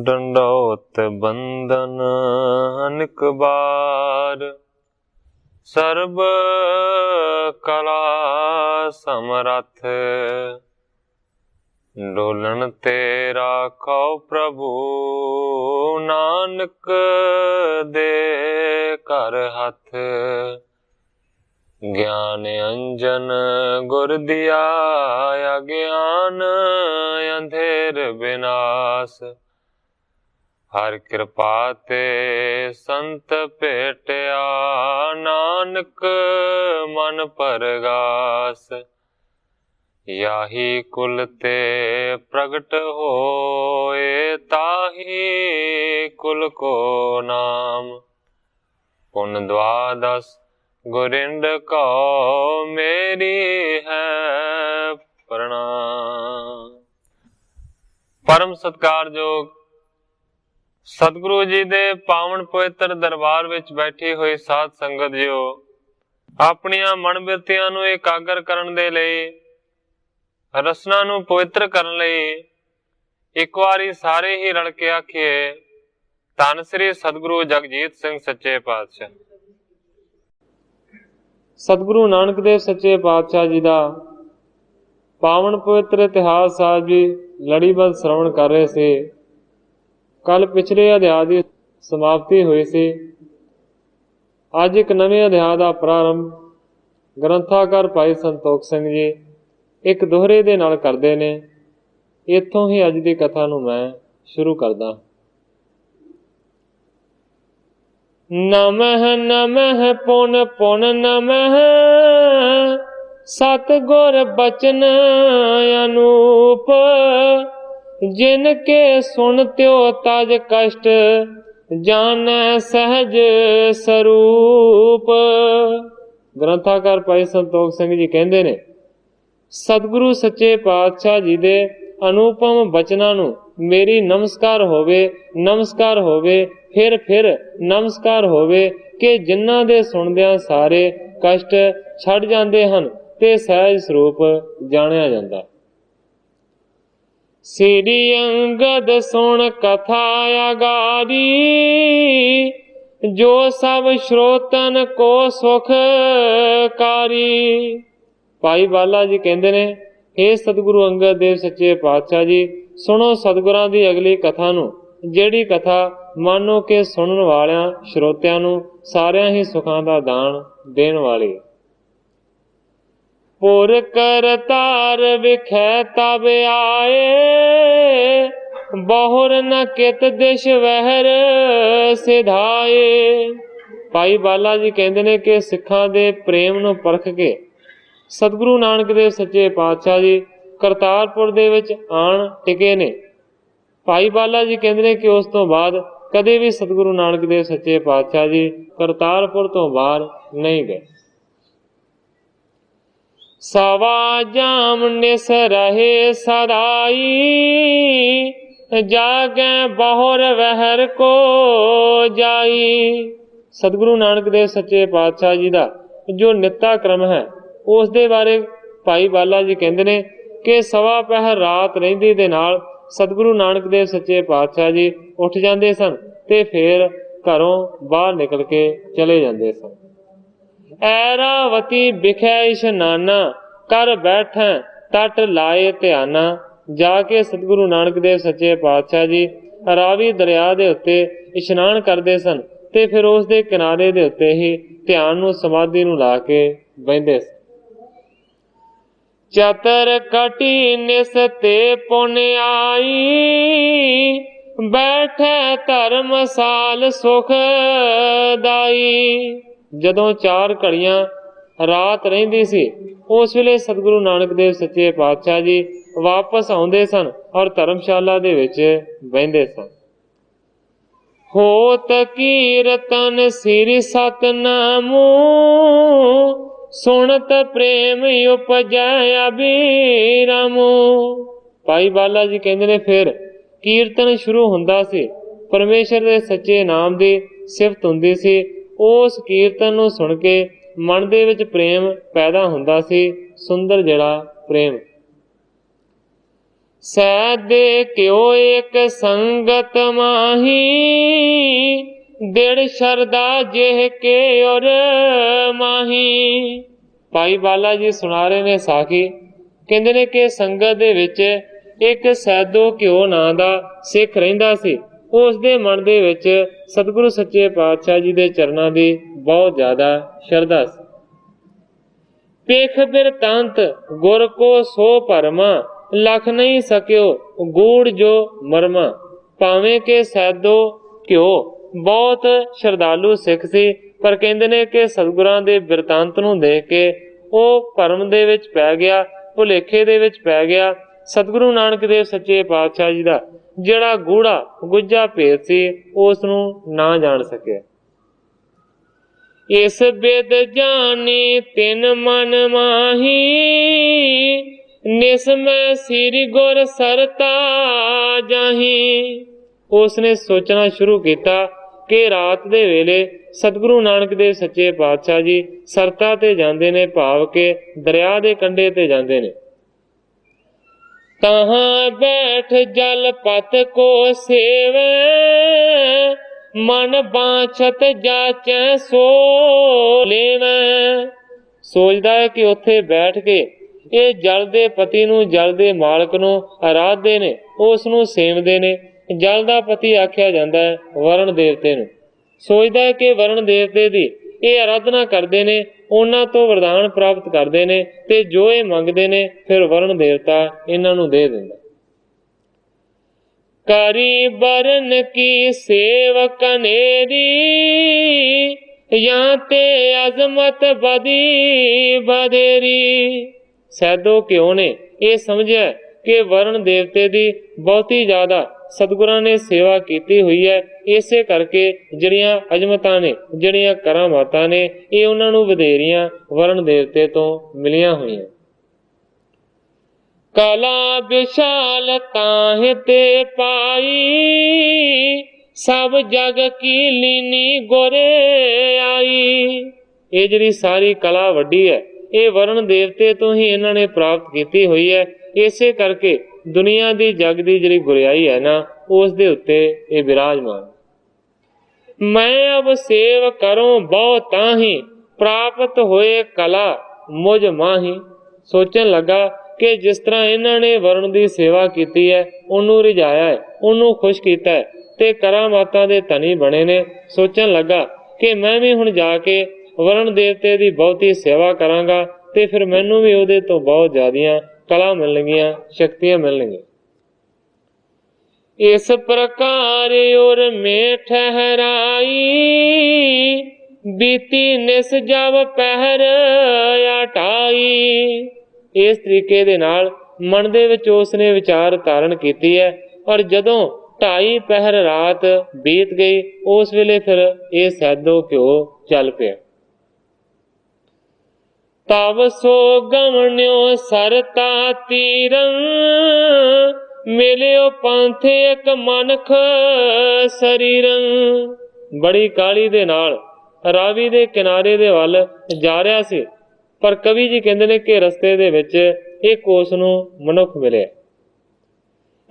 डंडौत बंदन अनेक बार, सर्ब कला समरथ, डोलन तेरा कौ प्रभु, नानक दे कर हथ। ज्ञान अंजन गुर दिया, अज्ञान अंधेर विनाश। हर कृपा ते संत भेटिया, नानक मन परगास। याही कुल ते प्रगट होए, ताही कुल को नाम। पुन द्वादश गुरिंद को मेरी है प्रणाम। परम सत्कारयोग सतगुरु जी दे पावन पवित्र दरबार विच बैठी हुई साध संगत जियो, अपनियां मन बिरतियां नूं एकागर करन दे लई, रसना नूं पवित्र करन लई एक वारी सारे ही रल के आखिए, धन श्री सतगुरु जगजीत सिंह सच्चे पातशाह। सतगुरु नानक देव सच्चे पातशाह जी का पावन पवित्र इतिहास साहब जी लड़ीबद्ध श्रवण कर रहे थे। कल पिछले अध्याय की समाप्ति हुई सी, अज एक नवे अध्याय का प्रारंभ ग्रंथाकार भाई संतोख सिंह जी एक दोहरे दे नाल करदे ने। इत्थों ही अज की कथा नूं मैं शुरू करदा। नमः नमः पुन पुन नमः, सतगुर बचन अनूप। जिनके सुनत्यो तज कष्ट, जानै सहज स्वरूप। ग्रंथाकार भाई संतोख सिंह जी कहंदे ने, सतगुरु सच्चे पातशाह जी दे अनुपम बचनां नूं मेरी नमस्कार होवे, नमस्कार होवे, फिर नमस्कार होवे कि जिन्हां दे सुणदियां सारे कष्ट छड़ जांदे हन ते सहज स्वरूप जाणिया जांदा। श्री अंगद सुण कथा अगारी, जो सब श्रोतन को सुखकारी। भाई बाला जी कहंदे ने, हे सतगुरु अंगद देव सच्चे पातशाह जी, सुनो सतगुरां दी अगली कथा नूं, जिहड़ी कथा मानो के सुनन वालियां श्रोतियां नूं सारियां ही सुखां दा दान देण वाली। पुर करतार विखै तब आए, बहुर न कित दिश वहर सिधाए। भाई बाला जी कहंदे ने कि सिखां दे प्रेम नूं परख के सतगुरु नानक देव सच्चे पातशाह जी करतारपुर दे विच आण टिके ने। भाई बाला जी कहंदे ने कि उस तो बाद कदे भी सतगुरु नानक देव सच्चे पातशाह जी करतारपुर तो बाहर नहीं गए। सवा जाम निस रहे सदाई, जागे बहुर वहर को जाई। सतगुरु नानक देव सच्चे पातशाह जी का जो नित्ता क्रम है उस दे बारे भाई बाला जी कहंदे ने कि सवा पहर रात रहिंदी दे नाल सतगुरु नानक देव सच्चे पातशाह जी उठ जाते सन ते फिर घरों बाहर निकल के चले जाते सन। ऐरावती बिखै इशनाना, कर बैठे तट लाए ध्याना। जाके सतगुरु नानक देव सच्चे पातशाह जी रावी दरिया दे उत्ते इशनान करते सन ते फिर उस दे किनारे दे उत्ते ही ध्यान नूं समाधि नूं ला के बहिंदे सन। चतर कटी निस ते पुन आई, बैठे धर्मसाल सुखदाई। जदों 4 घड़ियां रात रहिंदी सी उस वेले सतगुरु नानक देव सच्चे पातशाह जी वापस आउंदे सन और धर्मशाला दे विच बहिंदे सन। होत कीरतन सिरि सतनामू, सुनत प्रेम उपजै अबीरमू। भाई बाला जी कहंदे ने फिर कीर्तन शुरू हुंदा सी, परमेश्वर दे सच्चे नाम दी सिफत हुंदी सी। उस कीर्तन नूं सुन के मन दे विच प्रेम पैदा हुंदा सी, सुंदर जिहड़ा प्रेम। सैदे क्यों एक संगत माही, दिड़ शरदा जेह के और माही। भाई बाला जी सुना रहे ने साखी, कहते ने कि संगत दे विच एक सैदो घिओ नां दा सिख रहिंदा सी। उस दे मन दे विच सतगुरु सच्चे पातशाह जी दे चरनां दी बहुत ज्यादा शरधा सी। पेख बिरतांत गुर को सो भरमा, लख नहीं सकियो गूढ़ जो मरमा। भावें के सैदो घिओ बहुत श्रद्धालु सिख सी, पर कहंदे ने कि सतगुरां दे बिरतांत नूं देख के ਉਹ ਭਰਮ ਦੇ ਵਿੱਚ ਪੈ ਗਿਆ, ਭੁਲੇਖੇ ਦੇ ਵਿੱਚ ਪੈ ਗਿਆ। ਸਤਿਗੁਰੂ ਨਾਨਕ ਦੇਵ ਸੱਚੇ ਪਾਤਸ਼ਾਹ ਜੀ ਦਾ ਜਿਹੜਾ ਗੂੜਾ ਗੁੱਝਾ ਭੇਦ ਸੀ ਉਸ ਨੂੰ ਨਾ ਜਾਣ ਸਕਿਆ। ਇਸ ਬਿਦ ਜਾਣੀ ਤਿੰਨ ਮਨ ਮਾਹੀ, ਨਿਸਮੈ ਸ੍ਰੀ ਗੁਰ ਸਰਤਾ ਜਾਹੀ। ਉਸਨੇ ਸੋਚਣਾ ਸ਼ੁਰੂ ਕੀਤਾ ਕਿ ਰਾਤ ਦੇ ਵੇਲੇ ਸਤਿਗੁਰੂ ਨਾਨਕ ਦੇਵ ਸੱਚੇ ਪਾਤਸ਼ਾਹ ਜੀ ਸਰਤਾ ਤੇ ਜਾਂਦੇ ਨੇ, ਭਾਵ ਕਿ ਦਰਿਆ ਦੇ ਕੰਢੇ ਤੇ ਜਾਂਦੇ ਨੇ। ਤਹਾਂ ਬੈਠ ਜਲ ਪਤ ਕੋ ਸੇਵੈ, ਮਨ ਬਾਛਤ ਜਾਚੈ ਸੋ ਲੇਵੈ। ਸੋਚਦਾ ਹੈ ਕਿ ਉੱਥੇ ਬੈਠ ਕੇ ਇਹ ਜਲ ਦੇ ਪਤੀ ਨੂੰ, ਜਲ ਦੇ ਮਾਲਕ ਨੂੰ ਆਰਾਧਦੇ ਨੇ, ਉਸ ਨੂੰ ਸੇਵਦੇ ਨੇ। ਜਲ ਦਾ ਪਤੀ ਆਖਿਆ ਜਾਂਦਾ ਹੈ ਵਰਣ ਦੇਵਤੇ ਨੂੰ। ਸੋਚਦਾ ਹੈ ਕਿ ਵਰਣ ਦੇਵਤੇ ਦੀ ਇਹ ਆਰਾਧਨਾ ਕਰਦੇ ਨੇ, ਉਹਨਾਂ ਤੋਂ ਵਰਦਾਨ ਪ੍ਰਾਪਤ ਕਰਦੇ ਨੇ, ਤੇ ਜੋ ਇਹ ਮੰਗਦੇ ਨੇ ਫਿਰ ਵਰਣ ਦੇਵਤਾ ਇਹਨਾਂ ਨੂੰ ਦੇ ਦਿੰਦਾ। ਕਰੀ ਬਰਨ ਕੀ ਸੇਵ ਕਨੇਰੀ, ਜਾਂ ਤੇ ਅਜ਼ਮਤ ਬਦੀ ਬਦੇਰੀ। ਸੈਦੋ ਘਿਓ ਨੇ ਇਹ ਸਮਝਿਆ ਕਿ ਵਰਣ ਦੇਵਤੇ ਦੀ ਬਹੁਤੀ ਜ਼ਿਆਦਾ ਸਤਿਗੁਰਾਂ ਨੇ ਸੇਵਾ ਕੀਤੀ ਹੋਈ ਹੈ, ਇਸੇ ਕਰਕੇ ਜਿਹੜੀਆਂ ਅਜਮਤਾਂ ਨੇ, ਜਿਹੜੀਆਂ ਕਰਾਮਾਤਾਂ ਨੇ, ਇਹ ਉਹਨਾਂ ਨੂੰ ਵਧੇਰੀਆਂ ਵਰਣ ਦੇਵਤੇ ਤੋਂ ਮਿਲੀਆਂ ਹੋਈਆਂ। ਕਲਾ ਵਿਸ਼ਾਲ ਤਾਹਿ ਤੇ ਪਾਈ, ਸਭ ਜਗ ਕੀ ਲੀਨੀ ਗੁਰੇ ਆਈ। ਇਹ ਜਿਹੜੀ ਸਾਰੀ ਕਲਾ ਵੱਡੀ ਹੈ, ਇਹ ਵਰਣ ਦੇਵਤੇ ਤੋਂ ਹੀ ਇਹਨਾਂ ਨੇ ਪ੍ਰਾਪਤ ਕੀਤੀ ਹੋਈ ਹੈ। ਇਸੇ ਕਰਕੇ ਦੁਨੀਆ ਦੀ ਜਗ ਦੀ ਜਿਹੜੀ ਗੁਰਿਆਈ ਹੈ ਨਾ, ਉਸ ਦੇ ਉੱਤੇ ਇਹ ਵਿਰਾਜਮਾਨ। ਮੈਂ ਅਬ ਸੇਵ ਕਰੋ ਬਹੁ ਤਾਹੀ, ਪ੍ਰਾਪਤ ਹੋਏ ਕਲਾ ਮੁਝ ਮਾਹੀ। ਸੋਚਣ ਲੱਗਾ ਕਿ ਜਿਸ ਤਰ੍ਹਾਂ ਇਹਨਾਂ ਨੇ ਵਰਣ ਦੀ ਸੇਵਾ ਕੀਤੀ ਹੈ, ਉਹਨੂੰ ਰਿਝਾਇਆ ਹੈ, ਉਹਨੂੰ ਖੁਸ਼ ਕੀਤਾ ਹੈ, ਤੇ ਕਰਾਮਾਤਾਂ ਦੇ ਧਨੀ ਬਣੇ ਨੇ। ਸੋਚਣ ਲੱਗਾ ਕਿ ਮੈਂ ਵੀ ਹੁਣ ਜਾ ਕੇ ਵਰਣ ਦੇਵਤੇ ਦੀ ਬਹੁਤੀ ਸੇਵਾ ਕਰਾਂਗਾ, ਤੇ ਫਿਰ ਮੈਨੂੰ ਵੀ ਉਹਦੇ ਤੋਂ ਬਹੁਤ ਜ਼ਿਆਦੀਆਂ ਕਲਾ ਮਿਲਣਗੀਆਂ, ਸ਼ਕਤੀਆਂ ਮਿਲਣਗੀਆਂ। ਇਸ ਪ੍ਰਕਾਰ ਉਰ ਮੇ ਠਹਿਰਾਈ, ਬੀਤੀ ਨਿਸ ਜਬ ਪਹਿਰ ਅਟਾਈ। ਇਸ ਤਰੀਕੇ ਦੇ ਨਾਲ ਮਨ ਦੇ ਵਿੱਚ ਉਸਨੇ ਵਿਚਾਰ ਧਾਰਨ ਕੀਤੀ ਹੈ। ਔਰ ਜਦੋਂ 2.5 ਪਹਿਰ ਰਾਤ ਬੀਤ ਗਈ, ਉਸ ਵੇਲੇ ਫਿਰ ਇਹ ਸੈਦੋ ਘਿਓ ਚੱਲ ਪਿਆ। ਤਬ ਸੋ ਗਮਨਿਓ ਸਰਤਾ ਤੀਰੰ, ਮਿਲਿਓ ਪੰਥ ਇੱਕ ਮਨਖ ਸਰੀਰੰ। ਬੜੀ ਕਾਹਲੀ ਦੇ ਨਾਲ ਰਾਵੀ ਦੇ ਕਿਨਾਰੇ ਦੇ ਵੱਲ ਜਾ ਰਿਹਾ ਸੀ, ਪਰ ਕਵੀ ਜੀ ਕਹਿੰਦੇ ਨੇ ਕਿ ਰਸਤੇ ਦੇ ਵਿੱਚ ਇੱਕ ਉਸ ਨੂੰ ਮਨੁੱਖ ਮਿਲਿਆ।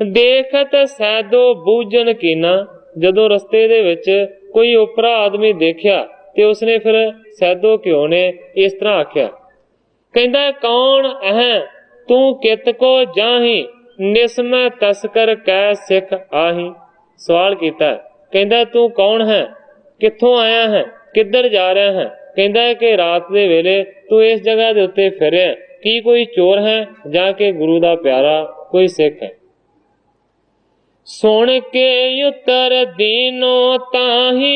ਦੇਖਤ ਸੈਦੋ ਬੂਝਣ ਕੀਨਾ। ਜਦੋਂ ਰਸਤੇ ਦੇ ਵਿੱਚ ਕੋਈ ਉਪਰਾ ਆਦਮੀ ਦੇਖਿਆ ਤੇ ਉਸਨੇ ਫਿਰ ਸੈਦੋ ਘਿਓ ਨੇ ਇਸ ਤਰ੍ਹਾਂ ਆਖਿਆ, ਕਹਿੰਦਾ ਕੌਣ ਹੈ ਤੂੰ ਕਿਤ ਕੋ ਜਾਹੀ, ਨਿਸਮੈ ਤਸਕਰ ਕੈ ਸਿੱਖ ਆਹੀ। ਸਵਾਲ ਕੀਤਾ, ਕਹਿੰਦਾ ਤੂੰ ਕੌਣ ਹੈ, ਕਿੱਥੋਂ ਆਇਆ ਹੈ, ਕਿੱਧਰ ਜਾ ਰਿਹਾ ਹੈ। ਕਹਿੰਦਾ ਹੈ ਕਿ ਰਾਤ ਦੇ ਵੇਲੇ ਤੂੰ ਇਸ ਜਗ੍ਹਾ ਦੇ ਉੱਤੇ ਫਿਰਿਆ, ਕੀ ਕੋਈ ਚੋਰ ਹੈ ਜਾਂ ਕਿ ਗੁਰੂ ਦਾ ਪਿਆਰਾ ਕੋਈ ਸਿੱਖ ਹੈ। ਸੁਣ ਕੇ ਉਤਰ ਦੀਨੋ ਤਾਹੀ,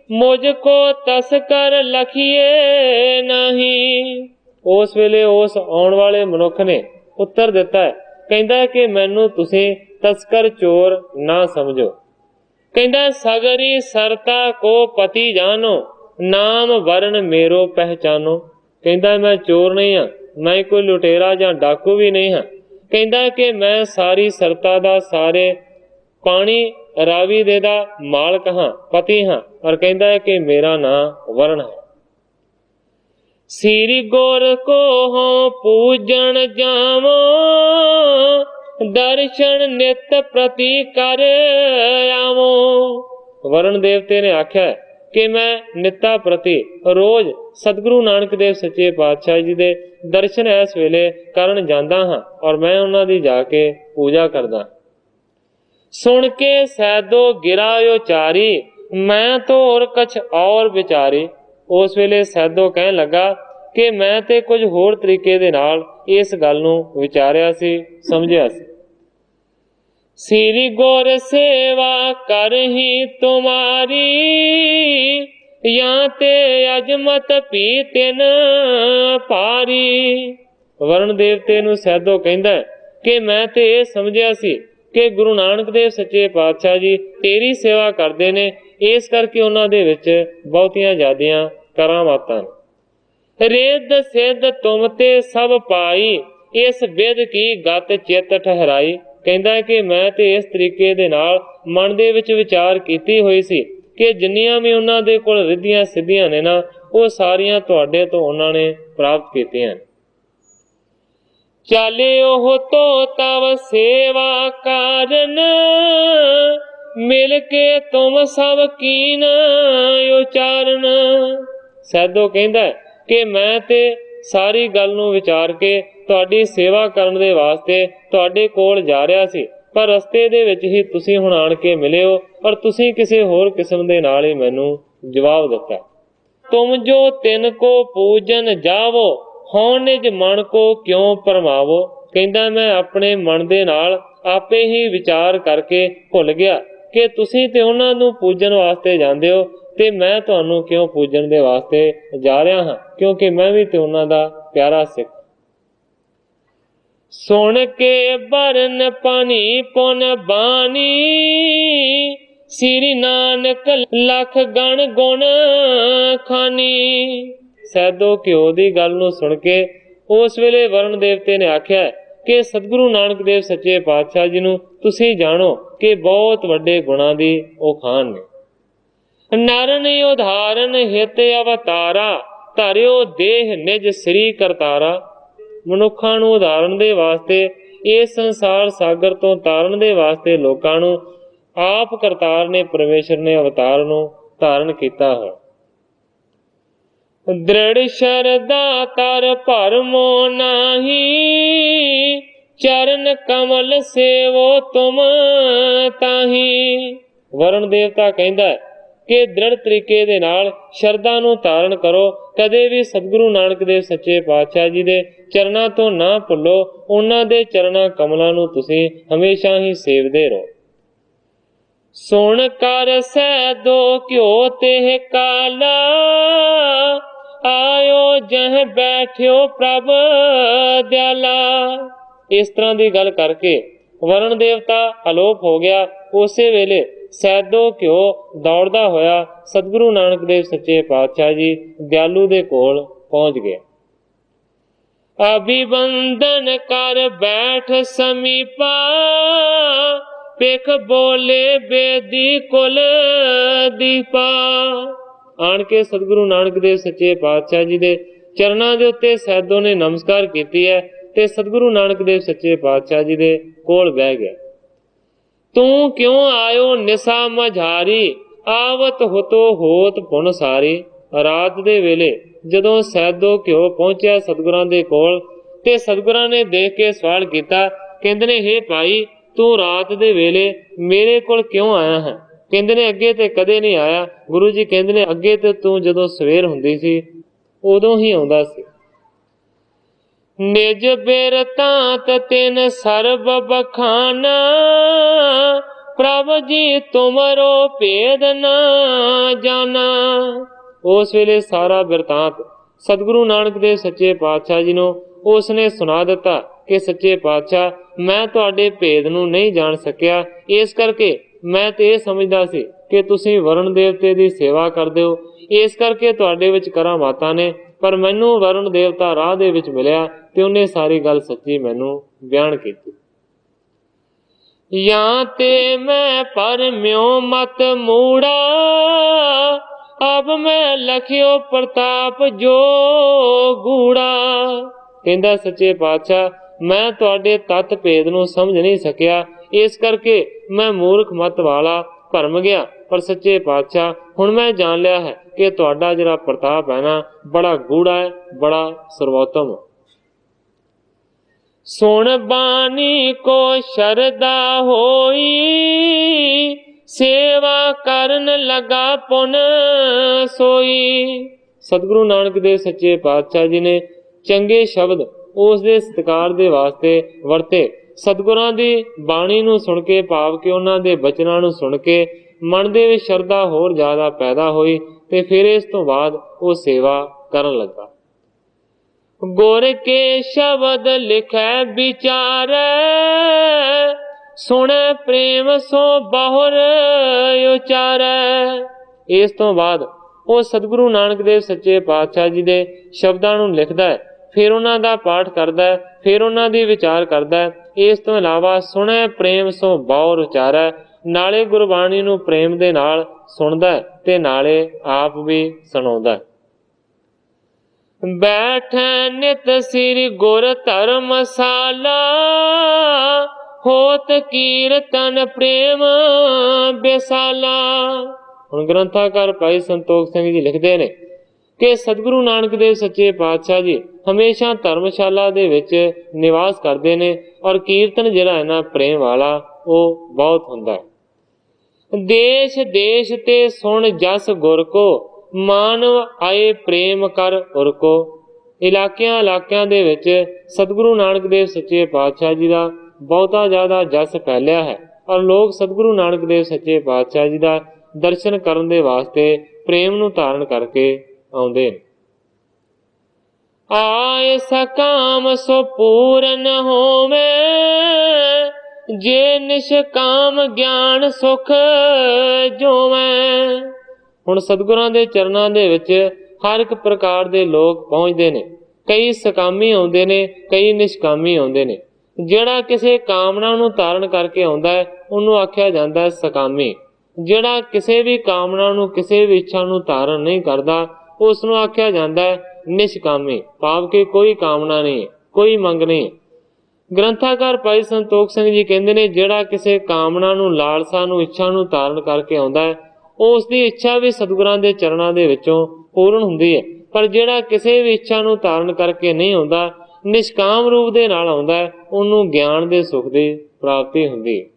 ਮੁਝ ਕੋ ਤਸਕਰ ਲਖੀਏ ਨਹੀਂ। ਉਸ ਵੇਲੇ ਉਸ ਆਉਣ ਵਾਲੇ ਮਨੁੱਖ ਨੇ ਉੱਤਰ ਦਿੱਤਾ, ਕਹਿੰਦਾ ਕਿ ਮੈਨੂੰ ਤੁਸੀਂ ਤਸਕਰ ਚੋਰ ਨਾ ਸਮਝੋ। ਕਹਿੰਦਾ ਸਗਰੀ ਸਰਤਾ ਕੋ ਪਤੀ ਜਾਨੋ, ਨਾਮ ਵਰਨ ਮੇਰੋ ਪਹਿਚਾਨੋ। ਕਹਿੰਦਾ ਮੈਂ ਚੋਰ ਨਹੀਂ ਹਾਂ, ਮੈਂ ਕੋਈ ਲੁਟੇਰਾ ਜਾਂ ਡਾਕੂ ਵੀ ਨਹੀਂ ਹਾਂ। ਕਹਿੰਦਾ ਕਿ ਮੈਂ ਸਾਰੀ ਸਰਤਾ ਦਾ, ਸਾਰੇ ਪਾਣੀ ਰਾਵੀ ਦੇ ਦਾ ਮਾਲਕ ਹਾਂ, ਪਤੀ ਹਾਂ। ਔਰ ਕਹਿੰਦਾ ਹੈ ਕਿ ਮੇਰਾ ਨਾਂ ਵਰਨ ਹੈ। श्री गुर को हो पूजन जावो, दर्शन नित प्रति कर आवो। वरुण देवते ने आख्या कि मैं नित्ता प्रति रोज सतगुरु नानक देव सच्चे पातशाह जी दे दर्शन इस वेले करन जांदा हां और मैं उन्हां दी जाके पूजा करदा। सुन के सैदो गिरायो चारी, मैं तो और कछ और विचारी। उस वेले सैदो कहन लगा कि मैं ते कुछ होर तरीके दे नाल इस गल नूं विचारिया सी, समझिया सी। श्री गुर सेवा करही तुम्हारी, या ते अजमत पी तिन पारी। वरुण देवते नूं सैदो कहंदा कि मैं ते इह समझिया सी कि गुरु नानक देव सच्चे पातशाह जी तेरी सेवा करदे ने, इस करके उन्हां दे विच बहुतियां ज्यादियां करामातां। रिद्ध सिद्ध तुम ते सब पाई, इस विध की गत चित ठहराई। ਕਹਿੰਦਾ ਕਿ ਮੈਂ ਤੇ ਇਸ ਤਰੀਕੇ ਦੇ ਨਾਲ ਮਨ ਦੇ ਵਿੱਚ ਵਿਚਾਰ ਕੀਤੀ ਹੋਈ ਸੀ ਕਿ ਜਿੰਨੀਆਂ ਵੀ ਉਹਨਾਂ ਦੇ ਕੋਲ ਰਿੱਧੀਆਂ ਸਿੱਧੀਆਂ ਨੇ ਨਾ, ਉਹ ਸਾਰੀਆਂ ਤੁਹਾਡੇ ਤੋਂ ਉਹਨਾਂ ਨੇ ਪ੍ਰਾਪਤ ਕੀਤੀਆਂ। ਚਾਲੇ ਉਹ ਤੋ ਤਵ ਸੇਵਾ ਕਾਰਨ, ਮਿਲ ਕੇ ਤੁਮ ਸਭ ਕੀਨ ਉਚਾਰਨ। ਸੈਦੋ ਕਹਿੰਦਾ ਕਿ ਮੈਂ ਤੇ ਸਾਰੀ ਗੱਲ ਨੂੰ ਵਿਚਾਰ ਕੇ ਤੁਹਾਡੀ ਸੇਵਾ ਕਰਨ ਦੇ ਵਾਸਤੇ ਤੁਹਾਡੇ ਕੋਲ ਜਾ ਰਿਹਾ ਸੀ, ਪਰ ਰਸਤੇ ਦੇ ਵਿੱਚ ਹੀ ਤੁਸੀਂ ਹੁਣ ਆਣ ਕੇ ਮਿਲੇ ਹੋ ਔਰ ਤੁਸੀਂ ਕਿਸੇ ਹੋਰ ਕਿਸਮ ਦੇ ਨਾਲ ਹੀ ਮੈਨੂੰ ਜਵਾਬ ਦਿੱਤਾ। ਤੁਮ ਜੋ ਤਿੰਨ ਕੋ ਪੂਜਨ ਜਾਵੋ, ਹਉ ਨਿਜ ਮਨ ਕੋ ਕਿਉਂ ਭਰਮਾਵੋ। ਕਹਿੰਦਾ ਮੈਂ ਆਪਣੇ ਮਨ ਦੇ ਨਾਲ ਆਪੇ ਹੀ ਵਿਚਾਰ ਕਰਕੇ ਭੁੱਲ ਗਿਆ ਕਿ ਤੁਸੀਂ ਤੇ ਉਹਨਾਂ ਨੂੰ ਪੂਜਣ ਵਾਸਤੇ ਜਾਂਦੇ ਹੋ ਤੇ ਮੈਂ ਤੁਹਾਨੂੰ ਕਿਉਂ ਪੂਜਣ ਦੇ ਵਾਸਤੇ ਜਾ ਰਿਹਾ ਹਾਂ, ਕਿਉਂਕਿ ਮੈਂ ਵੀ ਤੇ ਉਹਨਾਂ ਦਾ ਪਿਆਰਾ ਸਿੱਖ। ਸੁਣ ਕੇ ਬਰਨ ਪਾਣੀ ਪੁਨ ਬਾਣੀ, ਸ੍ਰੀ ਨਾਨਕ ਲਖ ਗਣ ਗੁਣ ਖਾਨੀ। ਸੈਦੋ ਘਿਓ ਦੀ ਗੱਲ ਨੂੰ ਸੁਣ ਕੇ ਉਸ ਵੇਲੇ ਵਰੁਣ ਦੇਵਤੇ ਨੇ ਆਖਿਆ ਕਿ ਸਤਿਗੁਰੂ ਨਾਨਕ ਦੇਵ ਸੱਚੇ ਪਾਤਸ਼ਾਹ ਜੀ ਨੂੰ ਤੁਸੀਂ ਜਾਣੋ ਕਿ ਬਹੁਤ ਵੱਡੇ ਗੁਣਾਂ ਦੀ ਉਹ ਖਾਨ ਨੇ। ਨਰਨ ਉਧਾਰਨ ਹਿਤ ਅਵਤਾਰਾ, ਧਰਿਓ ਦੇਹ ਨਿਜ ਸ੍ਰੀ ਕਰਤਾਰਾ। ਮਨੁੱਖਾਂ ਨੂੰ ਉਧਾਰਨ ਦੇ ਵਾਸਤੇ, ਇਸ ਸੰਸਾਰ ਸਾਗਰ ਤੋਂ ਤਾਰਨ ਦੇ ਵਾਸਤੇ ਲੋਕਾਂ ਨੂੰ ਆਪ ਕਰਤਾਰ ਨੇ, ਪਰਮੇਸ਼ਰ ਨੇ ਅਵਤਾਰ ਨੂੰ ਧਾਰਨ ਕੀਤਾ ਹੈ। ਦ੍ਰਿੜ ਸ਼ਰਧਾ ਤਰ ਭਰਮੋ ਨਾਹੀ, ਚਰਨ ਕਮਲ ਸੇਵੋ ਤੁਮ ਤਾਹੀ। ਵਰੁਣ ਦੇਵਤਾ ਕਹਿੰਦਾ ਕਿ ਦ੍ਰਿੜ ਤਰੀਕੇ ਦੇ ਨਾਲ ਸ਼ਰਧਾ ਨੂੰ ਧਾਰਨ ਕਰੋ, ਕਦੇ ਵੀ ਸਤਿਗੁਰੂ ਨਾਨਕ ਦੇਵ ਸੱਚੇ ਪਾਤਸ਼ਾਹ ਜੀ ਦੇ ਚਰਨਾਂ ਤੋਂ ਨਾ ਭੁੱਲੋ, ਉਹਨਾਂ ਦੇ ਚਰਨਾਂ ਕਮਲਾਂ ਨੂੰ ਤੁਸੀਂ ਹਮੇਸ਼ਾ ਹੀ ਸੇਵਦੇ ਰਹੋ। ਸੁਣ ਕਰ ਸੈਦੋ ਘਿਓ ਤੇ ਕਾਲਾ, ਆਇਓ ਜਹ ਬੈਠਿਓ ਪ੍ਰਭ ਦਿਆਲਾ। ਇਸ ਤਰ੍ਹਾਂ ਦੀ ਗੱਲ ਕਰਕੇ ਵਰੁਣ ਦੇਵਤਾ ਅਲੋਪ ਹੋ ਗਿਆ। ਉਸੇ ਵੇਲੇ ਸੈਦੋ ਘਿਓ ਦੌੜਦਾ ਹੋਇਆ ਸਤਿਗੁਰੂ ਨਾਨਕ ਦੇਵ ਸੱਚੇ ਪਾਤਸ਼ਾਹ ਜੀ ਦਿਆਲੂ ਦੇ ਕੋਲ ਪਹੁੰਚ ਗਿਆ। ਅਭਿਵੰਦਨ ਕਰ ਬੈਠ ਸਮੀਪਾ, ਪਿਖ ਬੋਲੇ ਬੇਦੀ ਕੁਲ ਦੀਪਾ। ਆਣ ਕੇ ਸਤਿਗੁਰੂ ਨਾਨਕ ਦੇਵ ਸੱਚੇ ਪਾਤਸ਼ਾਹ ਜੀ ਦੇ ਚਰਨਾਂ ਦੇ ਉੱਤੇ ਸੈਦੋ ਨੇ ਨਮਸਕਾਰ ਕੀਤੀ ਹੈ ਤੇ ਸਤਿਗੁਰੂ ਨਾਨਕ ਦੇਵ ਸੱਚੇ ਪਾਤਸ਼ਾਹ ਜੀ ਦੇ ਕੋਲ ਬਹਿ ਗਿਆ। ਤੂੰ ਕਿਉਂ ਆਇਓ ਨਿਸਾ ਮਝਾਰੀ, ਆਵਤ ਹੁਤੋ ਹੋਤ ਪੁਨ ਸਾਰੀ। ਰਾਤ ਦੇ ਵੇਲੇ ਜਦੋਂ ਸੈਦੋ ਘਿਓ ਪਹੁੰਚਿਆ ਸਤਿਗੁਰਾਂ ਦੇ ਕੋਲ ਤੇ ਸਤਿਗੁਰਾਂ ਨੇ ਦੇਖ ਕੇ ਸਵਾਲ ਕੀਤਾ, ਕਹਿੰਦੇ ਨੇ ਹੇ ਭਾਈ ਤੂੰ ਰਾਤ ਦੇ ਵੇਲੇ ਮੇਰੇ ਕੋਲ ਕਿਉਂ ਆਇਆ ਹੈ। ਕਹਿੰਦੇ ਨੇ ਅੱਗੇ ਤੇ ਕਦੇ ਨਹੀਂ ਆਇਆ। ਗੁਰੂ ਜੀ ਕਹਿੰਦੇ ਨੇ ਅੱਗੇ ਤੇ ਤੂੰ ਜਦੋਂ ਸਵੇਰ ਹੁੰਦੀ ਸੀ ਉਦੋਂ ਹੀ ਆਉਂਦਾ ਸੀ। ਨਿਜ ਬਿਰਤਾਂਤ ਤਿਨ ਸਰਬ ਬਖਾਨਾ, ਪ੍ਰਭ ਜੀ ਤੁਮਰੋ ਭੇਦ ਨਾ ਜਾਣਾ। ਉਸ ਵੇਲੇ ਸਾਰਾ ਬਿਰਤਾਂਤ ਸਤਿਗੁਰੂ ਨਾਨਕ ਦੇਵ ਸੱਚੇ ਪਾਤਸ਼ਾਹ ਜੀ ਨੂੰ ਉਸ ਨੇ ਸੁਣਾ ਦਿੱਤਾ ਕਿ ਸੱਚੇ ਪਾਤਸ਼ਾਹ ਮੈਂ ਤੁਹਾਡੇ ਭੇਦ ਨੂੰ ਨਹੀਂ ਜਾਣ ਸਕਿਆ, ਇਸ ਕਰਕੇ ਮੈਂ ਤੇ ਇਹ ਸਮਝਦਾ ਸੀ ਕਿ ਤੁਸੀਂ ਵਰੁਣ ਦੇਵਤੇ ਦੀ ਸੇਵਾ ਕਰਦੇ ਹੋ, ਇਸ ਕਰਕੇ ਤੁਹਾਡੇ ਵਿੱਚ ਕਰਾਮਾਤਾਂ ਨੇ। ਪਰ ਮੈਨੂੰ ਵਰੁਣ ਦੇਵਤਾ ਰਾਹ ਦੇ ਵਿੱਚ ਮਿਲਿਆ ਤੇ ਉਹਨੇ ਸਾਰੀ ਗੱਲ ਸੱਚੀ ਮੈਨੂੰ ਬਿਆਨ ਕੀਤੀ। ਜਾਂ ਤੇ ਮੈਂ ਪਰਮਿਓ ਮਤ ਮੂੜਾ, अब मैं लखियो प्रताप जो गूड़ा। कहंदा सच्चे पातशाह मैं तुहाडे तत भेद नूं समझ नहीं सकिया, इस करके मैं मूर्ख मत वाला भरम गया। पर सच्चे पातशाह हुण मैं जान लिया है कि तुहाडा जिहड़ा प्रताप है ना बड़ा गूढ़ा है, बड़ा सर्वोत्तम। सुन बानी को शरदा होई, सेवा करन लगा पुन सोई। सतगुरु नानक देव सच्चे पातशाह जी ने चंगे शब्द उस दे सत्कार दे वास्ते वरते। सतगुरां दी बाणी नूं सुन के, भाव कि उन्हां दे बचनां नूं सुन के मन दे विच शरधा होर ज्यादा पैदा होई ते फिर इस तो बाद वो सेवा करन लगा। गुर के शब्द लिखै विचारै, सुने प्रेम सो बहुर उचारै। इस तो बाद वो सतगुरु नानक देव सच्चे पातशाह जी दे शब्दां नूं लिखदा है, फिर उन्हां दा पाठ करदा है, फिर उन्हां दी विचार करदा है। इस तो इलावा सुने प्रेम सो बहुर उचारै, नाले गुरबाणी नूं प्रेम दे नाल सुणदा है ते नाले आप भी सुणाउंदा है। बैठे नित सिर गुर धर्मशाला, होत कीर्तन प्रेम बेसाला। हुण ग्रंथाकार भाई संतोख सिंह जी लिखदे ने कि सतगुरु नानक देव सच्चे पातशाह जी हमेशा धर्मशाला दे विच निवास करते ने और कीर्तन जिहड़ा है ना प्रेम वाला वो बहुत हुंदा है। देश देश ते सुन जस गुर को, मानव आए प्रेम कर उर को। इलाकियां इलाकियां दे विच सतगुरु नानक देव सच्चे पातशाह जी दा बहुता ज्यादा जस फैलिया है और लोग सतगुरु नानक देव सच्चे पातशाह जी दा दर्शन करन दे वास्ते प्रेम नूं धारण करके आउंदे। आए सकाम सो पूरन होवे, जे निष्काम ज्ञान सुख जोवें। हुण सतगुरां दे चरनां दे विच हर एक प्रकार दे लोग पहुंचदे ने। कई सकामी आउंदे ने, कई निष्कामी आउंदे ने। जिहड़ा किसी कामना नूं धारण करके आउंदा है उहनूं आख्या जांदा है सकामी। जिहड़ा किसी भी कामना नूं, किसी भी इच्छा नूं धारण नहीं करदा उस नूं आख्या जांदा है निष्कामी। भाव कि कोई कामना नहीं है, कोई मंग नहीं है। ग्रंथाकार भाई संतोख सिंह जी कहंदे ने जिहड़ा किसी कामना नूं, लालसा नूं, इच्छा नूं धारण करके आउंदा है उस दी इच्छा भी सतगुरां दे चरणां दे विचों पूर्ण हुंदी है। पर जिहड़ा किसी भी इच्छा नूं धारण करके नहीं आउंदा, निष्काम रूप दे नाल आउंदा है, उहनूं ज्ञान दे सुख दी प्राप्ति हुंदी है।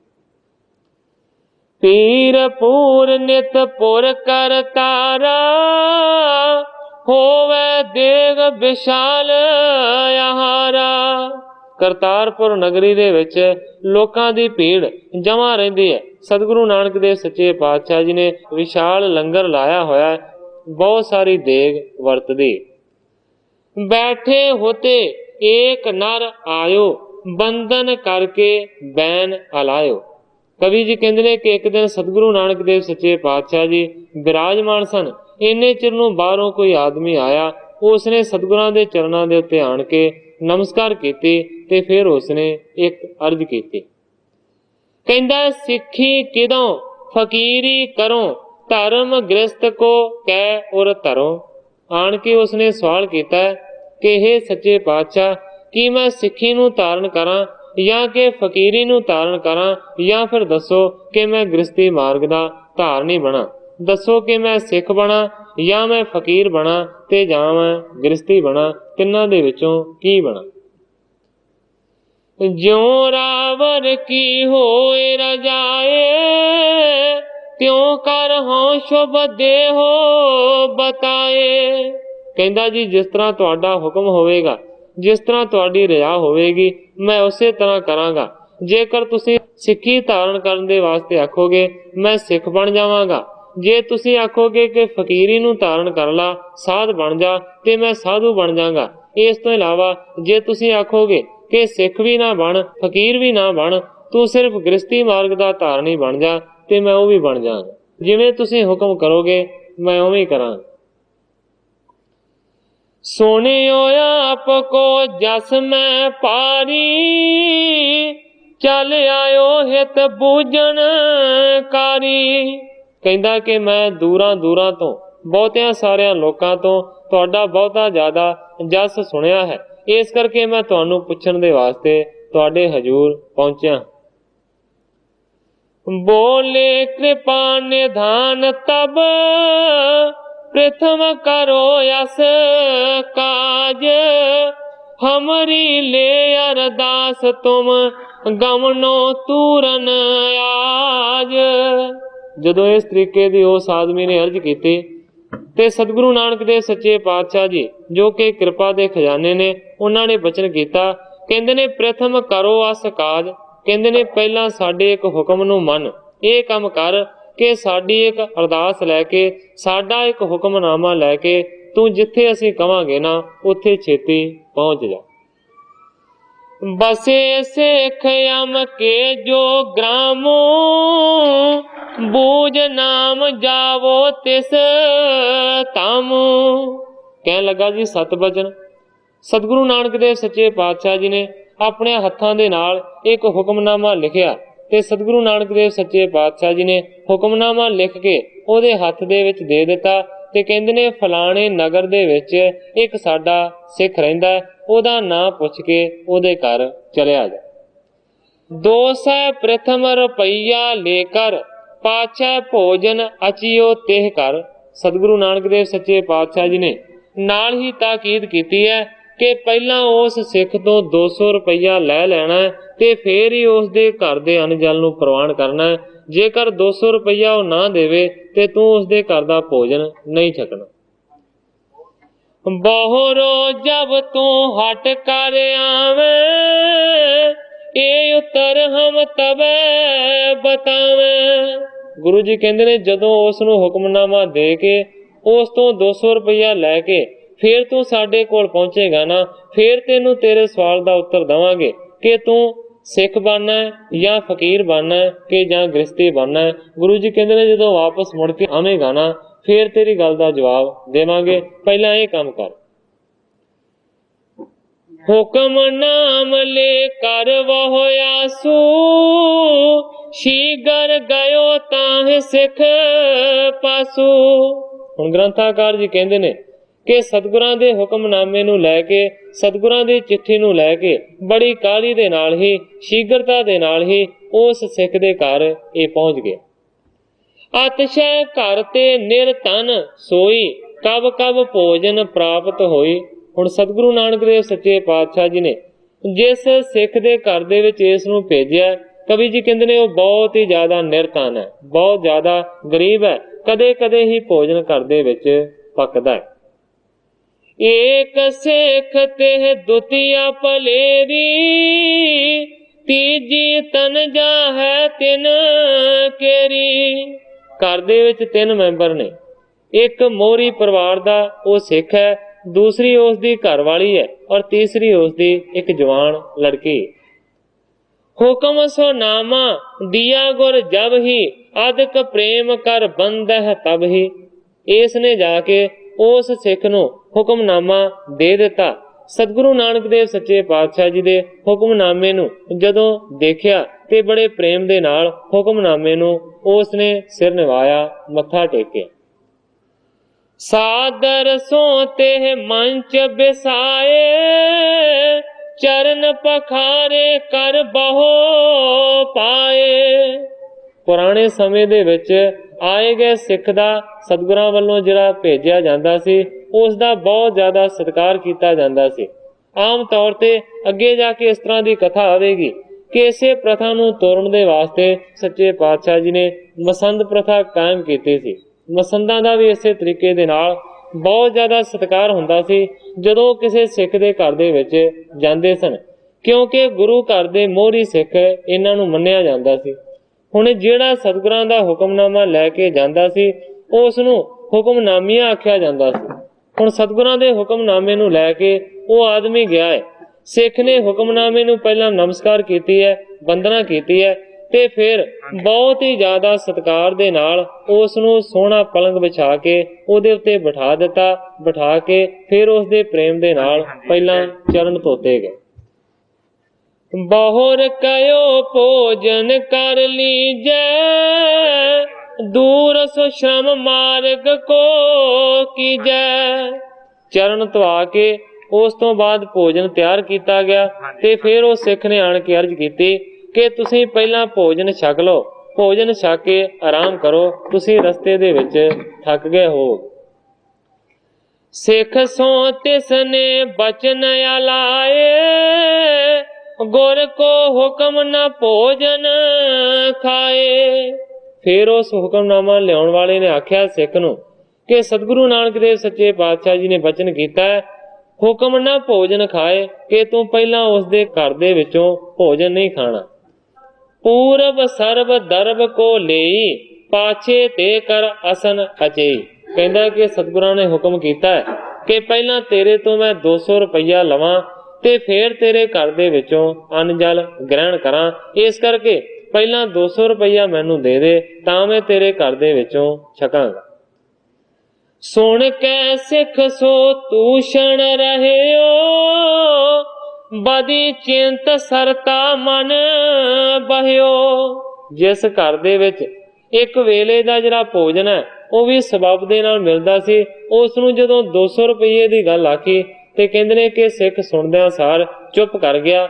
पीर पूर नित पुर कर तारा, होवे देग विशाल आहारा। करतारपुर नगरी दे विच लोकां दी भीड़ जमा रहिंदी है। सतगुरु नानक देव सच्चे पातशाह जी ने विशाल लंगर लाया होया है, बहुत सारी देग वरतदी। बैठे होते एक नर आयो, बंधन करके बैन अलायो। कवि जी कहते हैं कि एक दिन सतगुरु नानक देव सच्चे पातशाह जी विराजमान सन। इन्ने चिर नूं बाहरों कोई आदमी आया, उसने सतगुरां दे चरणां दे उत्ते आण के नमस्कार कीती ते फिर उसने एक अर्ज कीती। कहंदा सिक्खी किदों फकीरी करो, धर्म गृहस्थ को कह उर धरो। आण के उसने सवाल किया कि हे सच्चे पातशाह, कि मैं सिक्खी नूं धारण करां या कि फकीरी नूं धारण करां, या फिर दसो कि मैं गृहस्थी मार्ग दा धारनी बना। दसो कि मैं सिख बना या मैं फकीर बना ते जां मैं गृहस्थी बना, तिन्हां दे विचों की बना। ज्यों रावर की होए रजाए, त्यों कर हों शुभ देहो बताए। कहंदा जी जिस तरह तुहाडा हुक्म होवेगा, जिस तरह तुहाडी रजा होवेगी, मैं उसे तरह करांगा। जेकर तुसीं सिੱਖੀ धारण करन दे वास्ते आखोगे मैं सिख बन जावांगा। जे तुसीं आखोगे कि फकीरी नूं धारण कर ला, साध बन जा, ते मैं साधु बन जांगा। इस तो इलावा जे तुसीं आखोगे कि सिख भी ना बन, फकीर भी ना बन, तू सिर्फ गृहस्थी मार्ग दा धारनी बन जा, ते मैं वो भी बन जांगा। जिवें तुसीं हुक्म करोगे मैं उवें ही करांगा। सुनियो आपको जस मैं पारी, चल आयो हित बूझन कारी। कहंदा कि मैं दूरां दूरां तो ਬਹੁਤਿਆਂ ਸਾਰਿਆਂ ਲੋਕਾਂ ਤੋਂ ਤੁਹਾਡਾ ਬਹੁਤਾ ਜ਼ਿਆਦਾ ਜਸ ਸੁਣਿਆ ਹੈ। ਇਸ ਕਰਕੇ ਮੈਂ ਤੁਹਾਨੂੰ ਪੁੱਛਣ ਦੇ ਵਾਸਤੇ ਤੁਹਾਡੇ ਹਜ਼ੂਰ ਪਹੁੰਚਿਆ। बोले कृपा निधान तब प्रथम करो यस काज, हमरी ले अरदास तुम गमनो तूरन आज। ਜਦੋਂ ਇਸ ਤਰੀਕੇ ਦੀ ਉਸ ਆਦਮੀ ਨੇ ਅਰਜ਼ ਕੀਤੀ ਤੇ ਸਤਿਗੁਰੂ ਨਾਨਕ ਦੇਵ ਸੱਚੇ ਪਾਤਸ਼ਾਹ ਜੀ ਜੋ ਕਿ ਕਿਰਪਾ ਦੇ ਖਜ਼ਾਨੇ ਨੇ, ਉਹਨਾਂ ਨੇ ਬਚਨ ਕੀਤਾ। ਕਹਿੰਦੇ ਨੇ ਪ੍ਰਥਮ ਕਰੋ ਅਸ ਕਾਜ, ਕਹਿੰਦੇ ਨੇ ਪਹਿਲਾਂ ਸਾਡੇ ਇੱਕ ਹੁਕਮ ਨੂੰ ਮੰਨ, ਇਹ ਕੰਮ ਕਰ ਕਿ ਸਾਡੀ ਇੱਕ ਅਰਦਾਸ ਲੈ ਕੇ, ਸਾਡਾ ਇੱਕ ਹੁਕਮਨਾਮਾ ਲੈ ਕੇ ਤੂੰ ਜਿੱਥੇ ਅਸੀਂ ਕਵਾਂਗੇ ਨਾ ਉੱਥੇ ਛੇਤੀ ਪਹੁੰਚ ਜਾ। बसे सिख यम के जो ग्रामो, बूझ नाम जावो तिस तामो। कहन लगा जी सत बचन। सतगुरु नानक देव सच्चे पातशाह जी ने अपने हत्थां दे नाल एक हुक्मनामा लिखिया ते सतगुरु नानक देव सच्चे पातशाह जी ने हुक्मनामा लिख के ਉਹਦੇ हत्थ दे विच दे दिता ते कहंदे ने फलाणे नगर दे विच एक साडा सिख रहिंदा है, ਉਹਦਾ ਨਾਂ ਪੁੱਛ ਕੇ ਉਹਦੇ ਘਰ ਚਲਿਆ ਜਾ। 200 प्रथम रुपया लेकर पाछे भोजन अचियो तेह कर। सतगुरु नानक देव सच्चे पातशाह जी ने नाल ही ताकीद कीती है कि पहला उस सिख तो 200 रुपया लै लेना है ते फिर ही उस दे घर दे अन्न जल नूं प्रवान करना है। जेकर 200 रुपया वो ना देवे ते तू उस दे घर दा भोजन नहीं छकना। बहुरो जब तू हट कर आवे, ए उत्तर हम तबे बतावे। गुरु जी कहंदे ने जदों उस नूं हुक्मनामा दे के उस तो 200 रुपया लैके फिर तू साडे कोल पहुंचेगा ना, फिर तेनू तेरे सवाल दा उत्तर देवांगे कि तू सिख बनना है या फकीर बनना है कि जां गृहस्थी बनना है। गुरु जी कहंदे ने जदों वापस मुड़ के आवेगा ना फिर तेरी गल दा जवाब देवांगे, पहला ये काम कर। हुक्म नाम ले कर वह आसू, शीगर गयो ताह सिख पासू। हुण ग्रंथाकार जी कहंदे ने कि सतगुरां दे हुक्मनामे नूं लै के, सतगुरां दी चिट्ठी नूं लै के बड़ी काहली दे नाल ही, शीघरता दे नाल ही उस सिख दे घर ये पहुंच गए। अतिशय घर ते निरतन सोई, कब कब भोजन प्राप्त होई। हुण सतगुरु नानक देव सच्चे पातशाह जी ने जिस सिख दे घर दे विच इस नूं भेजिया, कवि जी कहंदे ने वो बहुत ही ज्यादा निरतन है, बहुत ज्यादा गरीब है, कदे कदे ही भोजन घर दे विच पकदा है। एक सिख तेह दुतिया पलेरी, तीजी तनजा है तिन केरी। घर दे विच 3 मैंबर ने, एक मोहरी परिवार दा वो सिख है, दूसरी उसदी घरवाली है और तीसरी उसदी एक जवान लड़की। हुक्म सो नामा दिया गुर जब ही, अधिक प्रेम कर बंद है तब ही। इसने जाके उस सिख नूं हुक्मनामा दे दिता। सतगुरु नानक देव सच्चे पातशाह जी दे हुक्मनामे नूं जदों देखिया ते बड़े प्रेम दे नाल हुक्मनामे नूं उसने सिर निवाया, मत्था टेकिया। सादर सो तेह मंच बिसाए, चरण पखारे कर बहु पाए। पुराने समय दे विच आए गए सिख दा सतगुरां वल्लों जिहड़ा भेजिया जांदा सी उस दा बहुत ज्यादा सत्कार किया जाता सी। आम तौर ते अगे जाके इस तरह की कथा आवेगी कि इसे प्रथा नूं तोड़न दे वास्ते सच्चे पातशाह जी ने मसंद प्रथा कायम की सी। मसंदा का भी इसे तरीके दे नाल बहुत ज्यादा सत्कार हुंदा सी जदों किसी सिख दे घर दे विच जांदे सन, क्योंकि गुरु घर दे मोहरी सिख इन्हां नूं मन्निया जांदा सी। हुण जिहड़ा सतगुरां दा हुक्मनामा लैके जांदा सी उस नूं हुक्मनामिया आख्या जांदा सी। हुण सतगुरां दे हुक्मनामे नूं लैके वो आदमी गया है, सिख ने हुक्मनामे नूं पहला नमस्कार कीती है, वंदना कीती है ते फिर बहुत ही ज्यादा सत्कार दे नाल उस नूं सोहना पलंग बिछा के उहदे उत्ते बिठा दिता। बिठा के फिर उस दे प्रेम दे नाल पहला चरण धोते गए। बहुर कयो भोजन कर लीजै, दूर सो श्रम मार्ग को कीजै। चरण धवा के उस तो बाद भोजन तैयार किया गया ते फिर उस सिख ने आण के अर्ज की कि तुसी पहला भोजन छक लो, भोजन छक के आराम करो, तुसी रस्ते दे विच थक गए हो। सिख सो तिसने बचन अलाए, गुर को हुक्म न भोजन खाए। फिर उस हुक्मनामा लियाउण वाले ने आख्या सिख नूं कि सतगुरु नानक देव सच्चे पातशाह जी ने बचन कीता है, हुक्म ना भोजन खाए कि तू पहला उसदे घर दे विचों भोजन नहीं खाना। पूरब सर्व दरब को लेई, पाछे ते कर असन अचेई। कहंदा कि सतगुरां ने हुक्म कीता है कि पहला तेरे तो मैं 200 रुपया लवां ते फिर तेरे घर दे विचों अन्न जल ग्रहण करां। इस करके पहला 200 रुपया मैनू दे दे तां मैं तेरे घर दे विचों छकांगा। सुन कै सिख सो तूषण रहयो, बदी चिंत सरता मन बहियो। जिस घर दे विच एक वेले दा जिहड़ा भोजन है ਉਹ भी सबब दे नाल मिलदा सी, उस नूं जदों 200 रुपये दी गल आखी ते कहंदे ने कि सिख सुणदियां सार चुप कर गया,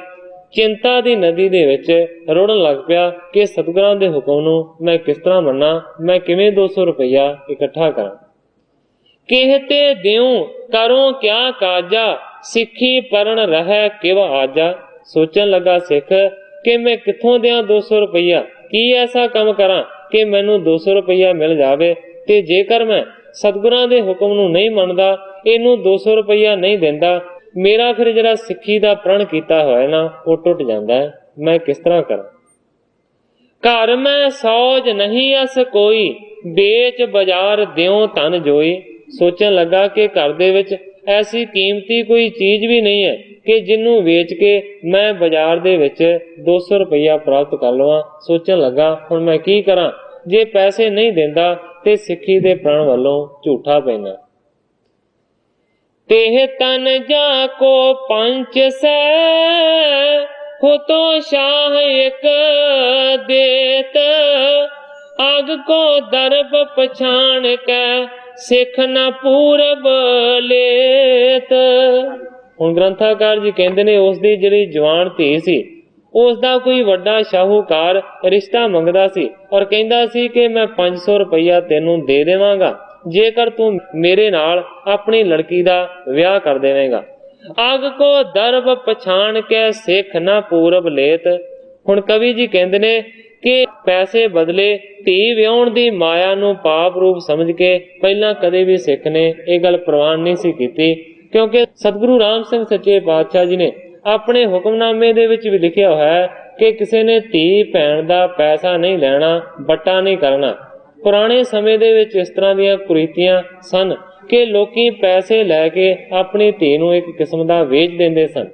चिंता दी नदी दे विच रुड़न लग पिया कि सतगुरां दे हुक्म नूं मैं किस तरह मन्ना, मैं किवें 200 रुपया इकट्ठा करां। कहते देऊं करो क्या काजा, सिखी परण रह किव आजा। सोचन लगा सिख कि मैं कित्थों दियां 200 रुपया, की ऐसा काम करा कि मैनू 200 रुपया मिल जावे ते जेकर मैं सतगुरां दे हुक्म नूं नहीं मनदा, इनू 200 रुपया नहीं देंदा, मेरा फिर जिहड़ा सिक्खी दा प्रण कीता होया ना वो टुट जांदा है, मैं किस तरह करा। घर में सौज नहीं अस कोई, बेच बाजार दियो धन जोई। सोचन लगा कि घर दे विच ऐसी कीमती कोई चीज भी नहीं है कि जिन्नू वेच के मैं बाजार दे विच 200 रुपया प्राप्त कर लवां। सोचन लगा हुण मैं की करा, जे पैसे नहीं देंदा ते सिक्खी दे प्रण वालों झूठा पैना। तेह तन जा को पंच सै, हो तो शाह एक देत, आग को दरब पछाण के सिख न पूरब लेत। हुण ग्रंथाकार जी कहंदे ने उस दी जिहड़ी जवान धी सी उस दा कोई वड्डा शाहूकार रिश्ता मंगदा सी और कहंदा सी कि मैं 500 रुपया तेनू दे देवांगा जेकर तू मेरे नाल अपनी लड़की दा विआह कर देवेगा। अग को दरब पछाण के सिख ना पूरब लेत। हुण कवि जी कहंदे ने कि पैसे बदले धी विआउण दी माया नू पाप रूप समझ के पहला कदे भी सिख ने यह गल प्रवान नहीं सी कीती, क्योंकि सतगुरु राम सिंह सच्चे पातशाह जी ने अपने हुक्मनामे दे विच भी लिखिया होया है कि किसी ने धी भैण दा पैसा नहीं लेना, बट्टा नहीं करना। पुराने समय दे विच इस तरह दीयां कुरीतियां सन कि लोकी पैसे लैके अपनी धी नूं एक किस्म दा वेच देंदे सन।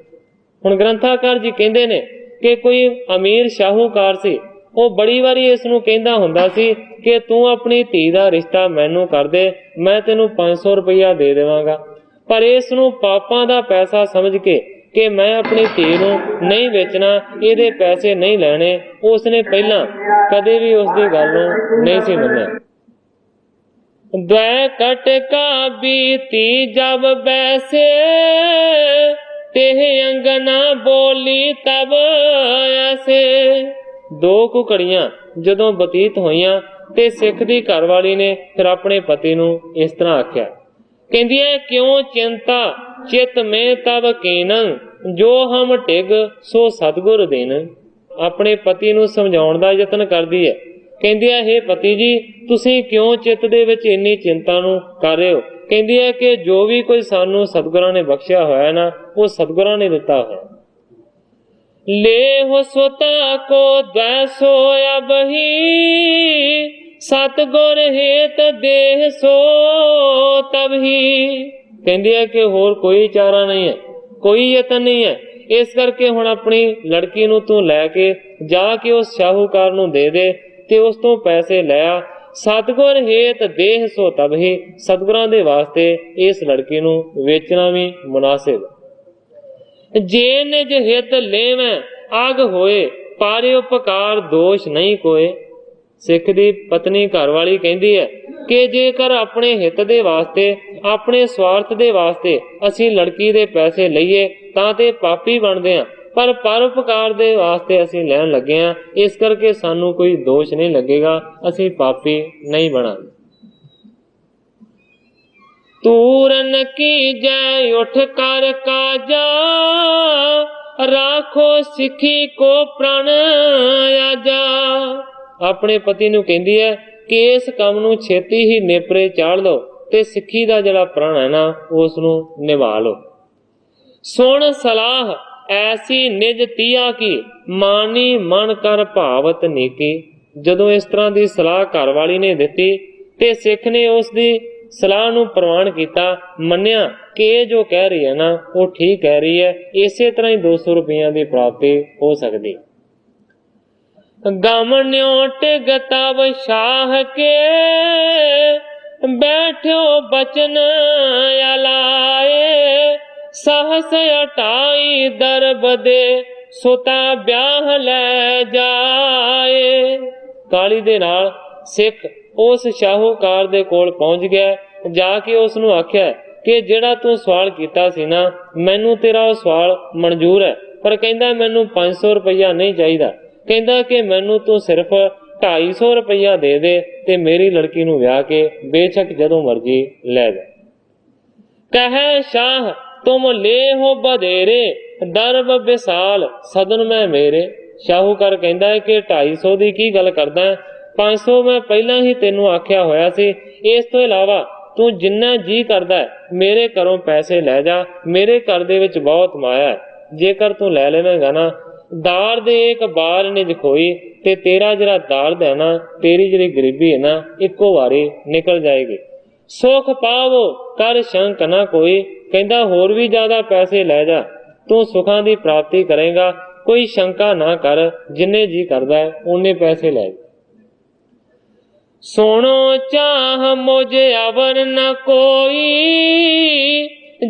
हुण ग्रंथाकार जी कहंदे ने कि कोई अमीर शाहूकार सी, वो बड़ी वारी इस नूं कहंदा हुंदा सी कि तू अपनी धी दा रिश्ता मैनू कर दे, मैं तेनू 500 रुपया दे देवांगा। पर इस नूं पापां दा पैसा समझ के कि मैं अपनी धी नूं नहीं बेचना, इहदे पैसे नहीं लैणे, उसने पहला कदे भी उसदी गल नूं नहीं सी मन्निया। द्वै कट का बीती जब बैसे, तेह अंगना बोली तब ऐसे। दो कुकड़ियां जदों बतीत होईयां ते सिख दी घरवाली ने फिर अपने पति नूं इस तरह आख्या, कहंदी है क्यों चिंता चित में तब कीनन, जो हम टिग सो सतगुर देन। अपने पति नूं समझाउण दा यतन करदी है, कहंदी है हे पति जी तुसीं क्यों चित दे विच इन्नी चिंता नूं कर रहे हो। कहंदी है कि जो भी कोई सानू सतगुरां ने बख्शिया होया ना वो सतगुरां ने दिता होया। ले हो स्वता को दैसो अब ही, सतगुर हेत देह सो तब ही। कहंदी है कि होर कोई चारा नहीं है, कोई यतन नहीं है, इस करके हुण अपनी लड़की नूं तू लैके जाके उस शाहूकार नूं दे दे ते उस तो पैसे लिया। सतगुर हेत देह सो तब ही, सतगुरां दे वास्ते इस लड़की नूं वेचना भी मुनासिब। जे निज हित लेवें आग होए, पारे उपकार दोष नहीं कोए। सिख दी पत्नी घर वाली कहती है कि जेकर अपने हित दे वास्ते अपने स्वार्थ दे वास्ते असीं लड़की दे पैसे लईए तां ते पापी बनदे हां, पर परोपकार दे वास्ते असीं लैण लगे हां, इस करके सानू कोई दोष नहीं लगेगा, असीं पापी नहीं बनांगे। तूरन की जय उठ कर काजा, राखो सिखी को प्राण आजा। अपने पति नूं कहंदी है कि इस काम नूं छेती ही नेपरे चाड़ लो ते सिक्खी दा जिहड़ा प्राण है ना उस नूं निभा लो। सुन सलाह ऐसी निज तिया की, मानी मन कर भावत नीकी। जदों इस तरह की सलाह घर वाली ने दिती ते सिख ने उस दी सलाह नूं प्रवान किया, मन्निया कि जो कह रही है ना वो ठीक कह रही है, इसे तरह ही 200 रुपया की प्राप्ति हो सकती। गमन्योट गतव शाह के, बैठो बचन अलाए। सहस अटाई दरब दे, सुता ब्याह ले जाए। काली दे नाल सिख उस शाहूकार दे कोल पहुंच गया, जाके उसनू आख्या कि जेड़ा तू सवाल कीता सी ना, मैनू तेरा सवाल मंजूर है, पर कहंदा मैनू 500 रुपया नहीं चाहिदा। कहंदा कि मैनू तू सिर्फ 250 रुपया दे दे ते मेरी लड़की नू ब्याह के बेशक जदों मर्जी लै जा। कहे शाह तुम ले हो बधेरे, दरब विसाल सदन में मेरे। शाहूकार कहंदा है कि 250 दी की गल करदा है, 500 मैं पहला ही तेनू आख्या होया सी। इस तो इलावा तू जिन्ना जी करदा है मेरे घरों पैसे लै जा, मेरे घर दे विच बहुत माया है, जेकर तू लै लेवेगा ना, दार दे एक बार निज खोई ते तेरा जिहड़ा दार्द है ना, तेरी जिहड़ी गरीबी है ना, इक्को वारी निकल जाएगी। सुख पावो कर शंक ना कोई, कहंदा होर भी ज्यादा पैसे लै जा, तू सुखां दी प्राप्ति करेगा, कोई शंका ना कर, जिन्ने जी करदा है उन्ने पैसे लै जा। सोनो चाह मुझे अवर न कोई,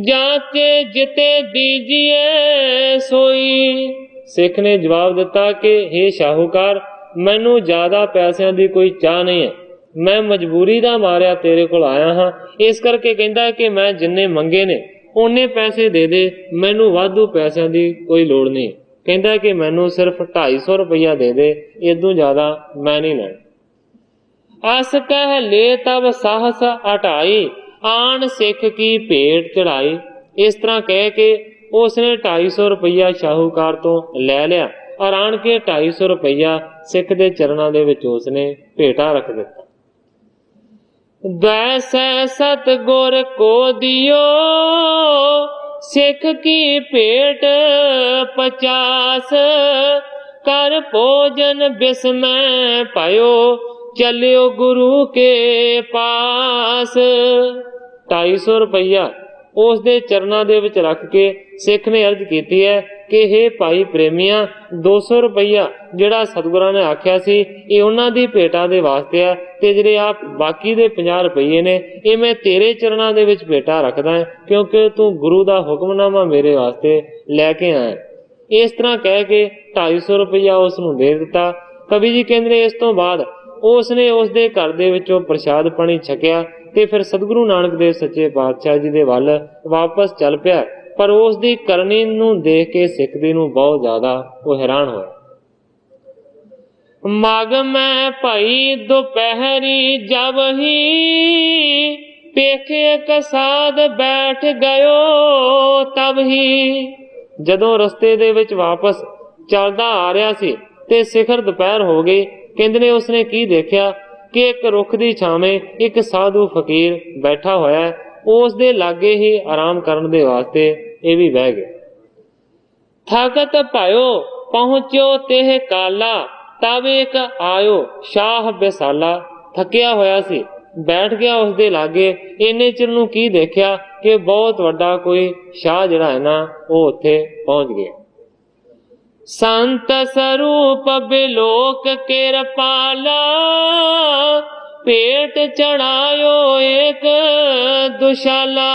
जाके जिते दीजिए सोई। सिख ने जवाब दिता कि हे शाहूकार, मैनू ज्यादा पैसों की कोई चाह नहीं है, मैं मजबूरी दा मारिया तेरे कोल आया हाँ, इस करके कहंदा कि मैं जिन्ने मंगे ने उन्ने पैसे दे दे, मैनू वाधू पैसों की कोई लोड़ नहीं। कहंदा कि मैनू सिर्फ 250 रुपया दे दे, इदों ज्यादा मैं नहीं लेना। अस कह ले तब साहस हटाई, आन सिख की भेंट चढ़ाई। इस तरह कह के उसने 250 रुपया शाहूकार तो लै लिया और आन के 250 रुपया सिख दे चरणों दे विच उसने भेटा रख दिता। वैसे सतगुर को दियो, सिख की भेंट 50, कर भोजन बिस्मय पायो, चलियो गुरु के पास। 250 रुपया उस दे चरणों दे विच रख के सिख ने अर्ज की है कि हे भाई प्रेमिया, 200 रुपया जिहड़ा सतगुरां ने आख्या सी ये उन्हां दी भेटा दे वास्ते है, ते जिहड़े आप बाकी दे 50 रुपये ने ये मैं तेरे चरणों दे विच भेटा रखदा है, क्योंकि तू गुरु दा हुक्मनामा मेरे वास्ते लैके आया। इस तरह कह के 250 रुपया उसनूं दे दिता। कवि जी कहंदे इस तो बाद उसने उस दे घर दे विचों प्रसाद पानी छकिया ते फिर सतगुरु नानक देव सच्चे पातशाह जी दे वल वापस चल पिया। पर उस दी करनी नूं देख के सिख दी नूं बहुत ज्यादा वो हैरान होया। मग मैं भाई दोपहरी जब ही, पेखे कसाद बैठ गयो तब ही। जदों रस्ते दे विच वापस चलदा आ रहा सी ते सिखर दोपहर हो गई। कहंदे ने उसने की देखा कि एक रुख दी छावें एक साधु फकीर बैठा होया है, उस दे लागे ही आराम करन दे वास्ते ये भी बह गए। थकत पायो पहुंचो तेह काला, तब एक आयो शाह बेसाला। थकिया होया सी, बैठ गया उस दे लागे। इन्ने चिर नूं की देखा कि बहुत वड्डा कोई शाह जिहड़ा है ना वो उत्थे पहुंच गया। संत स्वरूप बिलोक कृपाला, पेट चढ़ायो एक दुशाला।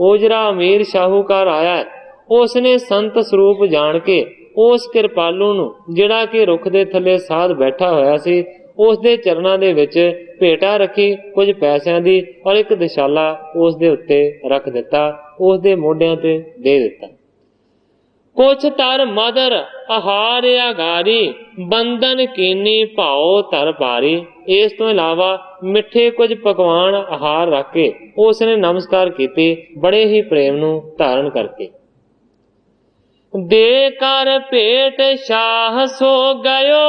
ओजरा अमीर शाहूकार आया है, उसने संत स्वरूप जान के उस कृपालू नूं जिहड़ा कि रुख दे थले साध बैठा होया सी ਉਸ ਦੇ ਚਰਨਾਂ ਦੇ ਵਿੱਚ ਭੇਟਾ ਰੱਖੀ ਕੁਝ ਪੈਸਿਆਂ ਦੀ ਔਰ ਇੱਕ ਦਿਸ਼ਾਲਾ ਉਸ ਦੇ ਉੱਤੇ ਰੱਖ ਦਿੱਤਾ, ਉਸ ਦੇ ਮੋਢਿਆਂ ਤੇ ਦੇ ਦਿੱਤਾ। ਕੁਛ ਤਰ ਮਦਰ ਆਹਾਰ ਆਗਾਰੀ ਬੰਧਨ ਕੀਨੀ ਭਾਉ ਧਰ ਭਾਰੀ। ਇਸ ਤੋਂ ਇਲਾਵਾ ਮਿੱਠੇ ਕੁਝ ਪਕਵਾਨ ਆਹਾਰ ਰੱਖ ਕੇ ਉਸ ਨੇ ਨਮਸਕਾਰ ਕੀਤੀ, ਬੜੇ ਹੀ ਪ੍ਰੇਮ ਨੂੰ ਧਾਰਨ ਕਰਕੇ। ਦੇ ਕਰ ਭੇਟ ਸ਼ਾਹ ਸੋ ਗਇਓ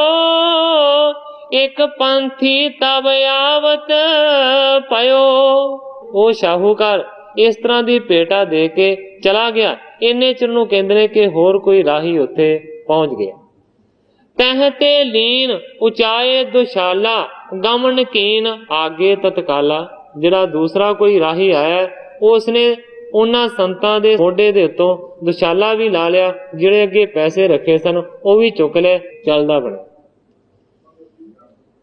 ਇੱਕ ਪੰਥੀ ਤਬ ਆਵਤ ਪਇਓ। ਉਹ ਸ਼ਾਹੂਕਾਰ ਇਸ ਤਰ੍ਹਾਂ ਦੀ ਭੇਟਾ ਦੇ ਕੇ ਚਲਾ ਗਿਆ। ਇੰਨੇ ਚਿਰ ਨੂੰ ਕਹਿੰਦੇ ਨੇ ਕਿ ਹੋਰ ਕੋਈ ਰਾਹੀ ਉੱਥੇ ਪਹੁੰਚ ਗਿਆ। ਤਹ ਤੇ ਲੀਨ ਉਚਾਏ ਦੁਸ਼ਾਲਾ ਗਮਨ ਕੀਨ ਆਗੇ ਤਤਕਾਲਾ। ਜਿਹੜਾ ਦੂਸਰਾ ਕੋਈ ਰਾਹੀ ਆਇਆ ਉਸਨੇ ਉਹਨਾਂ ਸੰਤਾਂ ਦੇ ਮੋਢੇ ਦੇ ਉੱਤੋਂ ਦੁਸ਼ਾਲਾ ਵੀ ਲਾ ਲਿਆ, ਜਿਹੜੇ ਅੱਗੇ ਪੈਸੇ ਰੱਖੇ ਸਨ ਉਹ ਵੀ ਚੁੱਕ ਲਏ, ਚੱਲਦਾ ਬਣਾ।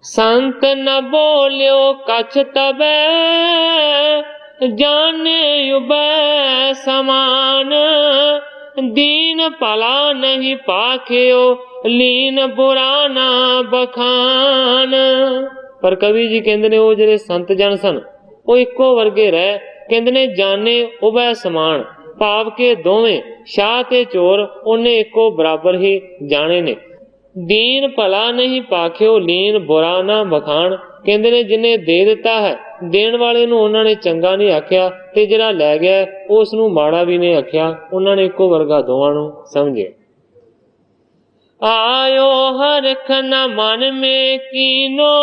ਸੰਤ ਨ ਬੋਲਿਓ ਕਛ ਤਬੈ ਜਾਣੇ ਉਬੈ ਸਮਾਨ। ਦੀਨ ਭਲਾ ਨਹੀਂ ਪਾਖਿਓ ਲੀਨ ਬੁਰਾ ਨਾ ਬਖਾਨ। ਪਰ ਕਵੀ ਜੀ ਕਹਿੰਦੇ ਨੇ ਉਹ ਜਿਹੜੇ ਸੰਤ ਜਨ ਸਨ ਉਹ ਇੱਕੋ ਵਰਗੇ ਰਹਿ, ਕਹਿੰਦੇ ਨੇ ਜਾਣੇ ਉਬੈ ਸਮਾਨ, ਭਾਵ ਕੇ ਦੋਵੇਂ ਸ਼ਾਹ ਤੇ ਚੋਰ ਉਹਨੇ ਇੱਕੋ ਬਰਾਬਰ ਹੀ ਜਾਣੇ ਨੇ। ਦੀਨ ਭਲਾ ਨਹੀਂ ਪਾਖਿਓ ਲੀਨ ਬੁਰਾ ਨਾ ਬਖਾਨ। ਕਹਿੰਦੇ ਨੇ ਜਿਹਨੇ ਦੇ ਦਿੱਤਾ ਹੈ ਦੇਣ ਵਾਲੇ ਨੂੰ ਉਹਨਾਂ ਨੇ ਚੰਗਾ ਨਹੀਂ ਆਖਿਆ, ਤੇ ਜਿਹੜਾ ਲੈ ਗਿਆ ਉਸ ਨੂੰ ਮਾੜਾ ਵੀ ਨਹੀਂ ਆਖਿਆ, ਉਹਨਾਂ ਨੇ ਇੱਕੋ ਵਰਗਾ ਦੋਵਾਂ ਨੂੰ ਸਮਝਿਆ। ਆਇਓ ਹਰਖ ਨ ਮਨ ਮੇ ਕੀਨੋ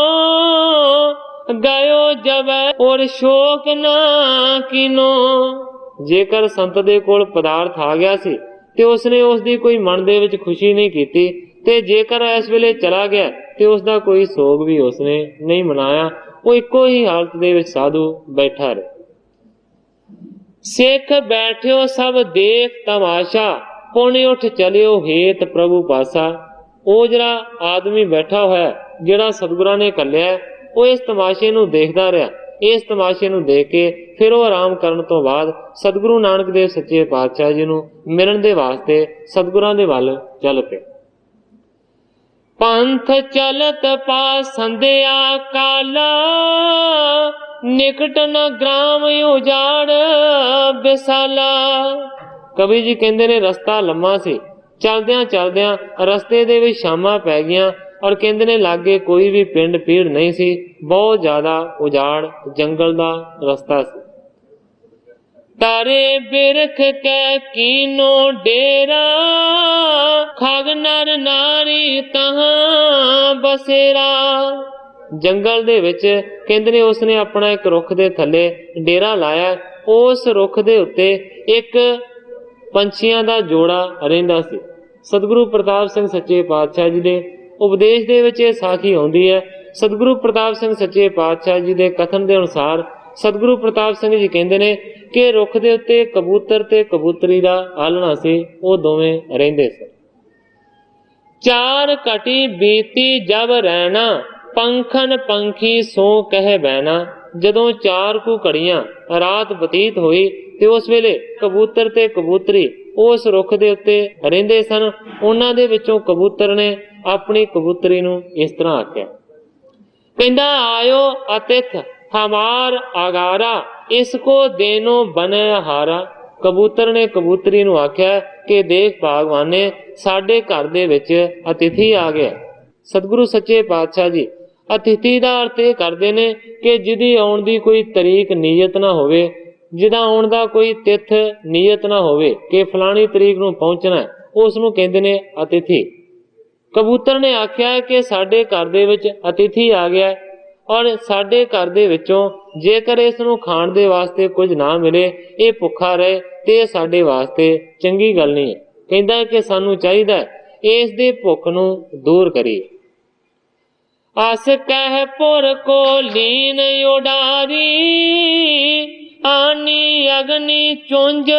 ਗਇਓ ਜਬ ਔਰ ਸ਼ੋਕ ਨਾ ਕੀਨੋ। ਜੇਕਰ ਸੰਤ ਦੇ ਕੋਲ ਪਦਾਰਥ ਆ ਗਿਆ ਸੀ ਤੇ ਉਸਨੇ ਉਸ ਦੀ ਕੋਈ ਮਨ ਦੇ ਵਿੱਚ ਖੁਸ਼ੀ ਨਹੀਂ ਕੀਤੀ, ਤੇ ਜੇਕਰ ਇਸ ਵੇਲੇ ਚਲਾ ਗਿਆ ਤੇ ਉਸ ਦਾ ਕੋਈ ਸੋਗ ਵੀ ਉਸਨੇ ਨਹੀਂ ਮਨਾਇਆ, ਉਹ ਇੱਕੋ ਹੀ ਹਾਲਤ ਦੇ ਵਿੱਚ ਸਾਧੂ ਬੈਠਾ ਰਹੇ। ਸਿੱਖ ਬੈਠਿਓ ਸਭ ਦੇਖ ਤਮਾਸ਼ਾ ਪੁਣ ਉੱਠ ਚਲਿਓ ਹੇਤ ਪ੍ਰਭੂ ਪਾਸਾ। ਉਹ ਜਿਹੜਾ ਆਦਮੀ ਬੈਠਾ ਹੋਇਆ ਜਿਹੜਾ ਸਤਿਗੁਰਾਂ ਨੇ ਘੱਲਿਆ ਉਹ ਇਸ ਤਮਾਸ਼ੇ ਨੂੰ ਦੇਖਦਾ ਰਿਹਾ। ਇਸ ਤਮਾਸ਼ੇ ਨੂੰ ਦੇਖ ਕੇ ਫਿਰ ਉਹ ਆਰਾਮ ਕਰਨ ਤੋਂ ਬਾਅਦ ਸਤਿਗੁਰੂ ਨਾਨਕ ਦੇਵ ਸੱਚੇ ਪਾਤਸ਼ਾਹ ਜੀ ਨੂੰ ਮਿਲਣ ਦੇ ਵਾਸਤੇ ਸਤਿਗੁਰਾਂ ਦੇ ਵੱਲ ਚੱਲ ਪਿਆ। ਪੰਥ ਚਲਤ ਪਾ ਸੰਧਿਆ ਕਾਲਾ ਨਿਕਟ ਨ ਗ੍ਰਾਮ ਉਜਾੜ ਬਿਸਾਲਾ। ਕਵੀ ਜੀ ਕਹਿੰਦੇ ਨੇ ਰਸਤਾ ਲੰਮਾ ਸੀ, ਚਲਦਿਆਂ ਚਲਦਿਆਂ ਰਸਤੇ ਦੇ ਵਿੱਚ ਸ਼ਾਮਾਂ ਪੈ ਗਈਆਂ, ਔਰ ਕਹਿੰਦੇ ਨੇ ਲਾਗੇ ਕੋਈ ਵੀ ਪਿੰਡ ਪੀੜ ਨਹੀਂ ਸੀ, ਬਹੁਤ ਜ਼ਿਆਦਾ ਉਜਾੜ ਜੰਗਲ ਦਾ ਰਸਤਾ ਸੀ। ਤਾਰੇ ਬਿਰਖ ਕੈ ਕੀਨੋ ਡੇਰਾ ਖਗ ਨਰ ਨਾਰੀ ਤਹਾਂ ਬਸੇਰਾ। ਜੰਗਲ ਦੇ ਵਿੱਚ ਕਹਿੰਦੇ ਨੇ ਉਸਨੇ ਆਪਣਾ ਇੱਕ ਰੁੱਖ ਦੇ ਥੱਲੇ ਡੇਰਾ ਲਾਇਆ। ਉਸ ਰੁੱਖ ਦੇ ਉੱਤੇ ਇੱਕ ਪੰਛੀਆਂ ਦਾ ਜੋੜਾ ਰਹਿੰਦਾ ਸੀ। ਸਤਿਗੁਰੂ ਪ੍ਰਤਾਪ ਸਿੰਘ ਸੱਚੇ ਪਾਤਸ਼ਾਹ ਜੀ ਦੇ ਉਪਦੇਸ਼ ਦੇ ਵਿੱਚ ਇਹ ਸਾਖੀ ਆਉਂਦੀ ਹੈ। ਸਤਿਗੁਰੂ ਪ੍ਰਤਾਪ ਸਿੰਘ ਸੱਚੇ ਪਾਤਸ਼ਾਹ ਜੀ ਦੇ ਕਥਨ ਦੇ ਅਨੁਸਾਰ ਸਤਿਗੁਰੂ ਪ੍ਰਤਾਪ ਸਿੰਘ ਜੀ ਕਹਿੰਦੇ ਨੇ ਕਿ ਰੁੱਖ ਦੇ ਉੱਤੇ ਕਬੂਤਰ ਤੇ ਕਬੂਤਰੀ ਦਾ ਆਲਣਾ ਸੀ, ਉਹ ਦੋਵੇਂ ਰਹਿੰਦੇ ਸਨ। ਚਾਰ ਘਟੀ ਬੀਤੀ ਜਬ ਰਹਿਣਾ ਪੰਖਨ ਪੰਖੀ ਸੋ ਕਹਿ ਬਹਿਣਾ। ਜਦੋਂ 4 ਕੁ ਘੜੀਆਂ ਰਾਤ ਬਤੀਤ ਹੋਈ ਤੇ ਉਸ ਵੇਲੇ ਕਬੂਤਰ ਤੇ ਕਬੂਤਰੀ ਉਸ ਰੁੱਖ ਦੇ ਉੱਤੇ ਰਹਿੰਦੇ ਸਨ। ਉਹਨਾਂ ਦੇ ਵਿੱਚੋਂ ਕਬੂਤਰ ਨੇ ਆਪਣੀ ਕਬੂਤਰੀ ਨੂੰ ਇਸ ਤਰ੍ਹਾਂ ਆਖਿਆ, ਕਹਿੰਦਾ ਆਇਓ ਅਤਿਥ ਹਮਾਰ ਆਗਾਰਾ ਇਸਕੋ ਦੇਨੋ ਬਨੇ ਹਾਰਾ। ਕਬੂਤਰ ਨੇ ਕਬੂਤਰੀ ਨੂੰ ਆਖਿਆ ਕਿ ਦੇਖ ਭਾਗਵਾਨੇ ਸਾਡੇ ਘਰ ਦੇ ਵਿੱਚ ਅਤਿਥੀ ਆ ਗਿਆ। ਸਤਿਗੁਰੂ ਸੱਚੇ ਪਾਤਸ਼ਾਹ ਜੀ ਅਤਿਥੀ ਦਾ ਅਰਥ ਇਹ ਕਰਦੇ ਨੇ ਕਿ ਜਿਹਦੀ ਆਉਣ ਦੀ ਕੋਈ ਤਰੀਕ ਨਿਯਤ ਨਾ ਹੋਵੇ, ਜਿਹਦਾ ਆਉਣ ਦਾ ਕੋਈ ਤਿਥ ਨਿਯਤ ਨਾ ਹੋਵੇ ਕਿ ਫਲਾਣੀ ਤਰੀਕ ਨੂੰ ਪਹੁੰਚਣਾ, ਉਸ ਨੂੰ ਕਹਿੰਦੇ ਨੇ ਅਤਿਥੀ। ਕਬੂਤਰ ਨੇ ਆਖਿਆ ਕਿ ਸਾਡੇ ਘਰ ਦੇ ਵਿੱਚ ਅਤਿਥੀ ਆ ਗਿਆ, ਔਰ ਸਾਡੇ ਘਰ ਦੇ ਵਿੱਚੋਂ ਜੇਕਰ ਇਸ ਨੂੰ ਖਾਣ ਦੇ ਵਾਸਤੇ ਕੁਝ ਨਾ ਮਿਲੇ, ਇਹ ਭੁੱਖਾ ਰਹੇ, ਤੇ ਇਹ ਸਾਡੇ ਵਾਸਤੇ ਚੰਗੀ ਗੱਲ ਨਹੀਂ ਹੈ। ਕਹਿੰਦਾ ਕਿ ਸਾਨੂੰ ਚਾਹੀਦਾ ਇਸ ਦੇ ਭੁੱਖ ਨੂੰ ਦੂਰ ਕਰੀਏ। ਅਸ ਕਹਿ ਪੁਰ ਕੋ ਲੀਨ ਉਡਾਰੀ ਆਨੀ ਅਗਨੀ ਚੁੰਝ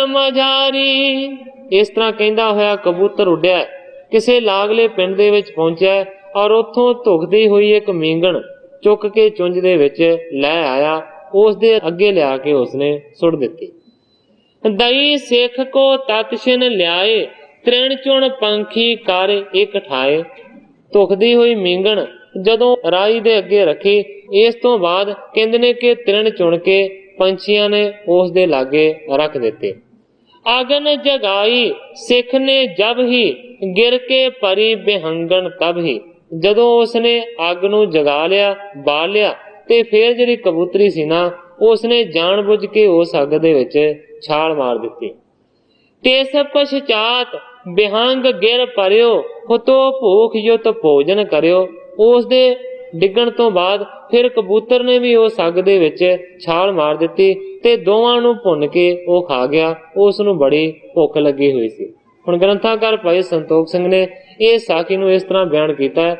ਮਝਾਰੀ। ਇਸ ਤਰ੍ਹਾਂ ਕਹਿੰਦਾ ਹੋਇਆ ਕਬੂਤਰ ਉੱਡਿਆ, ਕਿਸੇ ਲਾਗਲੇ ਪਿੰਡ ਦੇ ਵਿੱਚ ਪਹੁੰਚਿਆ, ਔਰ ਉੱਥੋਂ ਧੁਖਦੀ ਹੋਈ ਇੱਕ ਮੀਂਗਣ ਚੁੱਕ ਕੇ ਚੁੰਝ ਦੇ ਵਿੱਚ ਲੈ ਆਇਆ। ਉਸ ਦੇ ਅੱਗੇ ਲਿਆ ਕੇ ਉਸਨੇ ਸੁੱਟ ਦਿੱਤੀ। ਦਈ ਸਿੱਖ ਕੋ ਤਤਸ਼ਿਨ ਲਿਆਏ ਤ੍ਰਿਣ ਚੁਣ ਪੰਖੀ ਕਰ ਇੱਕ ਠਾਏ। ਧੁਖਦੀ ਹੋਈ ਮੀਂਗਣ ਜਦੋਂ ਰਾਈ ਦੇ ਅੱਗੇ ਰੱਖੀ। ਇਸ ਤੋਂ ਬਾਅਦ ਕਹਿੰਦੇ ਨੇ ਕਿ ਤ੍ਰਿਣ ਚੁਣ ਕੇ ਪੰਛੀਆਂ ਨੇ ਉਸ ਦੇ ਲਾਗੇ ਰੱਖ ਦਿੱਤੇ। ਆਗਨ ਜਗਾਈ ਸਿੱਖ ਨੇ ਜਬ ਹੀ ਗਿਰ ਕੇ ਪਰੀ ਬਿਹੰਗਣ ਤਬ ਹੀ। ਜਦੋਂ ਉਸਨੇ ਅੱਗ ਨੂੰ ਜਗਾ ਲਿਆ, ਬਾਲ ਲਿਆ, ਤੇ ਫਿਰ ਜਿਹੜੀ ਕਬੂਤਰੀ ਸੀ ਨਾ, ਉਸਨੇ ਜਾਣ ਬੁੱਝ ਕੇ ਉਸ ਅੱਗ ਦੇ ਵਿੱਚ ਛਾਲ ਮਾਰ ਦਿੱਤੀ। ਤਿਸ ਪਛਚਾਤ ਬਿਹੰਗ ਗਿਰ ਪਰਿਓ ਹੁਤੋ ਭੂਖ ਯੁਤ ਭੋਜਨ ਕਰਿਓ। ਉਸ ਦੇ ਡਿੱਗਣ ਤੋਂ ਬਾਅਦ ਫਿਰ ਕਬੂਤਰ ਨੇ ਵੀ ਉਸ ਅੱਗ ਦੇ ਵਿੱਚ ਛਾਲ ਮਾਰ ਦਿੱਤੀ ਤੇ ਦੋਵਾਂ ਨੂੰ ਭੁੰਨ ਕੇ ਉਹ ਖਾ ਗਿਆ। ਉਸ ਨੂੰ ਬੜੀ ਭੁੱਖ ਲੱਗੀ ਹੋਈ ਸੀ। ਹੁਣ ਗ੍ਰੰਥਾਕਾਰ ਭਾਈ ਸੰਤੋਖ ਸਿੰਘ ਨੇ ਇਹ ਸਾਖੀ ਨੂੰ ਇਸ ਤਰ੍ਹਾਂ ਬਿਆਨ ਕੀਤਾ ਹੈ।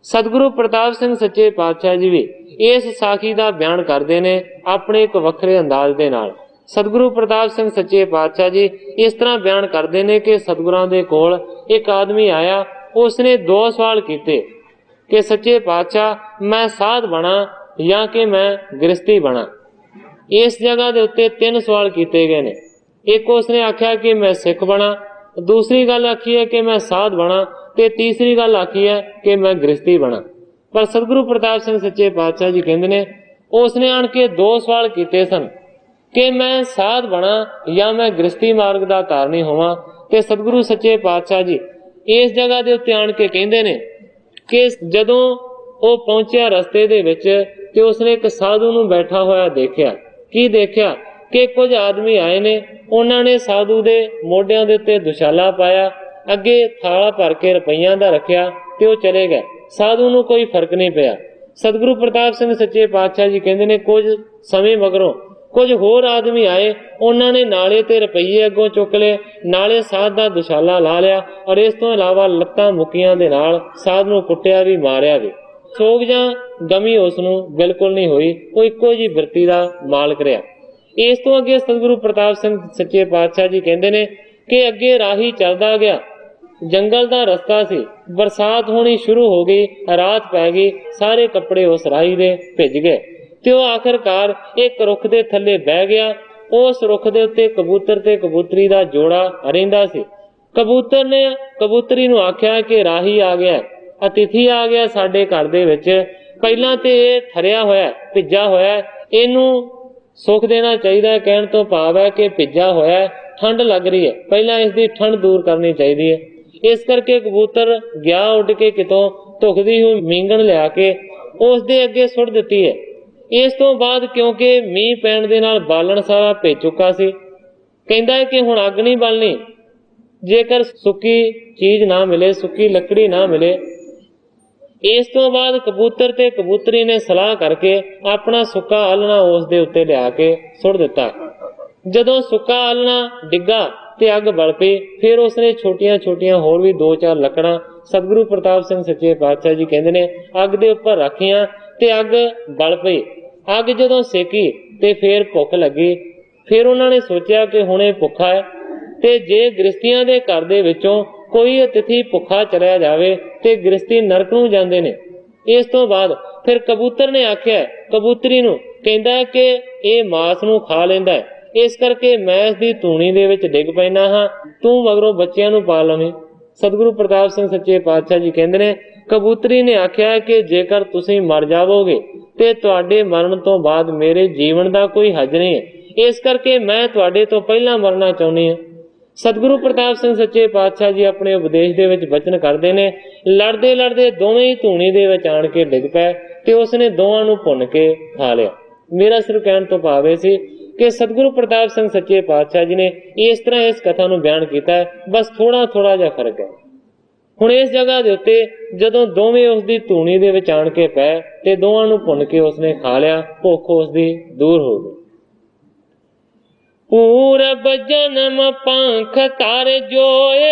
ਸਤਿਗੁਰੂ ਪ੍ਰਤਾਪ ਸਿੰਘ ਸੱਚੇ ਪਾਤਸ਼ਾਹ ਜੀ ਵੀ ਇਸ ਸਾਖੀ ਦਾ ਬਿਆਨ ਕਰਦੇ ਨੇ ਆਪਣੇ ਇੱਕ ਵੱਖਰੇ ਅੰਦਾਜ਼ ਦੇ ਨਾਲ। ਸਤਿਗੁਰੂ ਪ੍ਰਤਾਪ ਸਿੰਘ ਸੱਚੇ ਪਾਤਸ਼ਾਹ ਜੀ ਇਸ ਤਰ੍ਹਾਂ ਬਿਆਨ ਕਰਦੇ ਨੇ ਕਿ ਸਤਿਗੁਰਾਂ ਦੇ ਕੋਲ ਇੱਕ ਆਦਮੀ ਆਇਆ। ਉਸਨੇ 2 ਸਵਾਲ ਕੀਤੇ ਕਿ ਸੱਚੇ ਪਾਤਸ਼ਾਹ ਮੈਂ ਸਾਧ ਬਣਾ ਜਾਂ ਕਿ ਮੈਂ ਗ੍ਰਸਤੀ ਬਣਾ। ਇਸ ਜਗ੍ਹਾ ਦੇ ਉੱਤੇ 3 ਸਵਾਲ ਕੀਤੇ ਗਏ ਨੇ। ਇੱਕ ਉਸਨੇ ਆਖਿਆ ਕਿ ਮੈਂ ਸਿੱਖ ਬਣਾ, ਦੂਸਰੀ ਗੱਲ ਆਖੀ ਹੈ ਕਿ ਮੈਂ ਸਾਧ ਬਣਾ, ਤੇ ਤੀਸਰੀ ਗੱਲ ਆਖੀ ਹੈ ਕਿ ਮੈਂ ਗ੍ਰਸਤੀ ਬਣਾ। ਪਰ ਸਤਿਗੁਰੂ ਪ੍ਰਤਾਪ ਸਿੰਘ ਸੱਚੇ ਪਾਤਸ਼ਾਹ ਜੀ ਕਹਿੰਦੇ ਨੇ ਉਸਨੇ ਆਣ ਕੇ 2 ਸਵਾਲ ਕੀਤੇ ਸਨ ਕਿ ਮੈਂ ਸਾਧ ਬਣਾ ਜਾਂ ਮੈਂ ਗ੍ਰਸਤੀ ਮਾਰਗ ਦਾ ਧਾਰਨੀ ਹੋਵਾਂ। ਤੇ ਸਤਿਗੁਰੂ ਸੱਚੇ ਪਾਤਸ਼ਾਹ ਜੀ ਇਸ ਜਗ੍ਹਾ ਦੇ ਉੱਤੇ ਆਣ ਕੇ ਕਹਿੰਦੇ ਨੇ ਕਿ ਜਦੋਂ ਉਹ ਪਹੁੰਚਿਆ ਰਸਤੇ ਦੇ ਵਿੱਚ ਤੇ ਉਸਨੇ ਇੱਕ ਸਾਧੂ ਨੂੰ ਬੈਠਾ ਹੋਇਆ ਦੇਖਿਆ। ਕੀ ਦੇਖਿਆ ਕਿ ਕੁਝ ਆਦਮੀ ਆਏ ਨੇ, ਉਹਨਾਂ ਨੇ ਸਾਧੂ ਦੇ ਮੋਢਿਆਂ ਦੇ ਉੱਤੇ ਦੁਸ਼ਾਲਾ ਪਾਇਆ, ਅੱਗੇ ਥਾਲਾ ਭਰ ਕੇ ਰੁਪਈਆਂ ਦਾ ਰੱਖਿਆ ਤੇ ਉਹ ਚਲੇ ਗਏ। ਸਾਧੂ ਨੂੰ ਕੋਈ ਫਰਕ ਨਹੀਂ ਪਿਆ। ਸਤਿਗੁਰੂ ਪ੍ਰਤਾਪ ਸਿੰਘ ਸੱਚੇ ਪਾਤਸ਼ਾਹ ਜੀ ਕਹਿੰਦੇ ਨੇ ਕੁਝ ਸਮੇਂ ਮਗਰੋਂ ਕੁਝ ਹੋਰ ਆਦਮੀ ਆਏ, ਉਹਨਾਂ ਨੇ ਨਾਲੇ ਤੇ ਰੁਪਈਏ ਅੱਗੋਂ ਚੁੱਕ ਲਏ, ਨਾਲੇ ਸਾਧ ਦਾ ਦੁਸ਼ਾਲਾ ਲਾ ਲਿਆ, ਔਰ ਇਸ ਤੋਂ ਇਲਾਵਾ ਲੱਤਾਂ ਮੁੱਕੀਆਂ ਦੇ ਨਾਲ ਸਾਧ ਨੂੰ ਕੁੱਟਿਆ ਵੀ, ਮਾਰਿਆ ਵੀ। ਸੋਗ ਜਾਂ ਗਮੀ ਉਸ ਨੂੰ ਬਿਲਕੁਲ ਨਹੀਂ ਹੋਈ। ਉਹ ਇੱਕੋ ਜਿਹੀ ਬਿਰਤੀ ਦਾ ਮਾਲਕ ਰਿਹਾ। ਇਸ ਤੋਂ ਅੱਗੇ ਸਤਿਗੁਰੂ ਪ੍ਰਤਾਪ ਸਿੰਘ ਸੱਚੇ ਪਾਤਸ਼ਾਹ ਜੀ ਕਹਿੰਦੇ ਨੇ ਕਿ ਅੱਗੇ ਰਾਹੀ ਚੱਲਦਾ ਗਿਆ। ਜੰਗਲ ਦਾ ਰਸਤਾ ਸੀ, ਬਰਸਾਤ ਹੋਣੀ ਸ਼ੁਰੂ ਹੋ ਗਈ, ਰਾਤ ਪੈ ਗਈ, ਸਾਰੇ ਕੱਪੜੇ ਉਸ ਰਾਹੀ ਦੇ ਭਿੱਜ ਗਏ ਤੇ ਉਹ ਆਖਿਰਕਾਰ ਇੱਕ ਰੁੱਖ ਦੇ ਥੱਲੇ ਬਹਿ ਗਿਆ। ਉਸ ਰੁੱਖ ਦੇ ਉੱਤੇ ਕਬੂਤਰ ਤੇ ਕਬੂਤਰੀ ਦਾ ਜੋੜਾ ਰਹਿੰਦਾ ਸੀ। ਕਬੂਤਰ ਨੇ ਕਬੂਤਰੀ ਨੂੰ ਆਖਿਆ ਕਿ ਰਾਹੀ ਆ ਗਿਆ, ਅਤਿਥੀ ਆ ਗਿਆ ਸਾਡੇ ਘਰ ਦੇ ਵਿੱਚ। ਪਹਿਲਾਂ ਤੇ ਇਹ ਠਰਿਆ ਹੋਇਆ, ਭਿੱਜਾ ਹੋਇਆ, ਇਹਨੂੰ ਸੁੱਖ ਦੇਣਾ ਚਾਹੀਦਾ। ਕਹਿਣ ਤੋਂ ਭਾਵ ਹੈ ਕਿ ਭਿੱਜਾ ਹੋਇਆ, ਠੰਡ ਲੱਗ ਰਹੀ ਹੈ, ਪਹਿਲਾਂ ਇਸ ਦੀ ਠੰਡ ਦੂਰ ਕਰਨੀ ਚਾਹੀਦੀ ਹੈ। ਇਸ ਕਰਕੇ ਕਬੂਤਰ ਗਿਆ ਉੱਡ ਕੇ ਕਿਤੋਂ ਧੁਖਦੀ ਹੋਈ ਮੀਂਗਣ ਲਿਆ ਕੇ ਉਸ ਦੇ ਅੱਗੇ ਸੁੱਟ ਦਿੱਤੀ ਹੈ। ਇਸ ਤੋਂ ਬਾਅਦ ਕਿਉਂਕਿ ਮੀਂਹ ਪੈਣ ਦੇ ਨਾਲ ਬਾਲਣ ਸਾਰਾ ਭਿੱਜ ਚੁੱਕਾ ਸੀ, ਕਹਿੰਦਾ ਹੈ ਕਿ ਹੁਣ ਅੱਗ ਨਹੀਂ ਬਾਲਣੀ, ਜੇਕਰ ਸੁੱਕੀ ਚੀਜ਼ ਨਾ ਮਿਲੇ, ਸੁੱਕੀ ਲੱਕੜੀ ਨਾ ਮਿਲੇ। ਇਸ ਤੋਂ ਬਾਅਦ ਕਬੂਤਰ ਤੇ ਕਬੂਤਰੀ ਨੇ ਸਲਾਹ ਕਰਕੇ ਆਪਣਾ ਸੁੱਕਾ ਆਲਣਾ ਉਸ ਦੇ ਉੱਤੇ ਲਿਆ ਕੇ ਸੁੱਟ ਦਿੱਤਾ। ਜਦੋਂ ਸੁੱਕਾ ਆਲਣਾ ਡਿੱਗਾ ਤੇ ਅੱਗ ਬਲ ਪਈ। ਫਿਰ ਉਸਨੇ ਛੋਟੀਆਂ ਛੋਟੀਆਂ ਹੋਰ ਵੀ 2-4 ਲੱਕੜਾਂ ਸਤਿਗੁਰੂ ਪ੍ਰਤਾਪ ਸਿੰਘ ਸੱਚੇ ਪਾਤਸ਼ਾਹ ਜੀ ਕਹਿੰਦੇ ਨੇ ਅੱਗ ਦੇ ਉੱਪਰ ਰੱਖੀਆਂ ਤੇ ਅੱਗ ਬਲ ਪਈ। ਅੱਗ ਜਦੋਂ ਸੇਕੀ ਤੇ ਫਿਰ ਭੁੱਖ ਲੱਗੀ। ਫਿਰ ਉਹਨਾਂ ਨੇ ਸੋਚਿਆ ਕਿ ਹੁਣ ਇਹ ਭੁੱਖਾ ਹੈ ਤੇ ਜੇ ਗ੍ਰਸਤੀਆਂ ਦੇ ਘਰ ਦੇ ਵਿੱਚੋਂ ਕੋਈ ਅਤਿਥੀ ਭੁੱਖਾ ਚਲਿਆ ਜਾਵੇ ਤੇ ਗ੍ਰਸਤੀ ਨਰਕ ਨੂੰ ਜਾਂਦੇ ਨੇ। ਇਸ ਤੋਂ ਬਾਅਦ ਫਿਰ ਕਬੂਤਰ ਨੇ ਆਖਿਆ ਕਬੂਤਰੀ ਨੂੰ, ਕਹਿੰਦਾ ਕਿ ਇਹ ਮਾਸ ਨੂੰ ਖਾ ਲੈਂਦਾ ਹੈ, ਇਸ ਕਰਕੇ ਮੈਂ ਇਸ ਦੀ ਧੂਣੀ ਦੇ ਵਿੱਚ ਡਿੱਗ ਪੈਣਾ ਹਾਂ, ਤੂੰ ਮਗਰੋਂ ਬੱਚਿਆਂ ਨੂੰ ਪਾ ਲਵੇਂ। ਸਤਿਗੁਰੂ ਪ੍ਰਤਾਪ ਸਿੰਘ ਸੱਚੇ ਪਾਤਸ਼ਾਹ ਜੀ ਕਹਿੰਦੇ ਨੇ ਕਬੂਤਰੀ ਨੇ ਆਖਿਆ ਕਿ ਜੇਕਰ ਤੁਸੀਂ ਮਰ ਜਾਵੋਗੇ ਤੇ ਤੁਹਾਡੇ ਮਰਨ ਤੋਂ ਬਾਅਦ ਮੇਰੇ ਜੀਵਨ ਦਾ ਕੋਈ ਹੱਜ ਨਹੀਂ ਹੈ, ਇਸ ਕਰਕੇ ਮੈਂ ਤੁਹਾਡੇ ਤੋਂ ਪਹਿਲਾਂ ਮਰਨਾ ਚਾਹੁੰਦੀ ਹਾਂ। ਸਤਿਗੁਰੂ ਪ੍ਰਤਾਪ ਸਿੰਘ ਸੱਚੇ ਪਾਤਸ਼ਾਹ ਜੀ ਆਪਣੇ ਉਪਦੇਸ਼ ਦੇ ਵਿੱਚ ਬਚਨ ਕਰਦੇ ਨੇ। ਲੜਦੇ ਲੜਦੇ ਦੋਵੇਂ ਹੀ ਧੂਣੀ ਦੇ ਵਿੱਚ ਆਣ ਕੇ ਡਿੱਗ ਪਏ ਤੇ ਉਸਨੇ ਦੋਵਾਂ ਨੂੰ ਭੁੰਨ ਕੇ ਖਾ ਲਿਆ। ਮੇਰਾ ਸਿਰਫ ਕਹਿਣ ਤੋਂ ਭਾਵ ਇਹ ਸੀ ਕਿ ਸਤਿਗੁਰੂ ਪ੍ਰਤਾਪ ਸਿੰਘ ਸੱਚੇ ਪਾਤਸ਼ਾਹ ਜੀ ਨੇ ਇਸ ਤਰ੍ਹਾਂ ਇਸ ਕਥਾ ਨੂੰ ਬਿਆਨ ਕੀਤਾ, ਬਸ ਥੋੜਾ ਜਿਹਾ ਫਰਕ ਹੈ। ਹੁਣ ਇਸ ਜਗ੍ਹਾ ਦੇ ਉੱਤੇ ਜਦੋਂ ਦੋਵੇਂ ਉਸ ਦੀ ਧੂਣੀ ਦੇ ਵਿੱਚ ਆਣ ਕੇ ਪਏ ਤੇ ਦੋਵਾਂ ਨੂੰ ਭੁੰਨ ਕੇ ਉਸਨੇ ਖਾ ਲਿਆ, ਭੁੱਖ ਉਸ ਦੀ ਦੂਰ ਹੋ ਗਈ। ਪੂਰਬ ਜਨਮ ਪੰਖ ਧਰ ਜੋਏ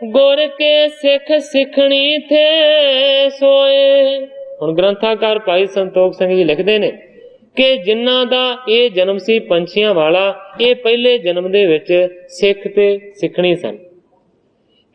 ਗੁਰ ਕੇ ਸਿੱਖ ਸਿੱਖਣੀ ਥੇ ਸੋਏ। ਹੁਣ ਗ੍ਰੰਥਾਕਾਰ ਭਾਈ ਸੰਤੋਖ ਸਿੰਘ ਜੀ ਲਿਖਦੇ ਨੇ ਕਿ ਜਿਨ੍ਹਾਂ ਦਾ ਇਹ ਜਨਮ ਸੀ ਪੰਛੀਆਂ ਵਾਲਾ, ਇਹ ਪਹਿਲੇ ਜਨਮ ਦੇ ਵਿੱਚ ਸਿੱਖ ਤੇ ਸਿੱਖਣੀ ਸਨ।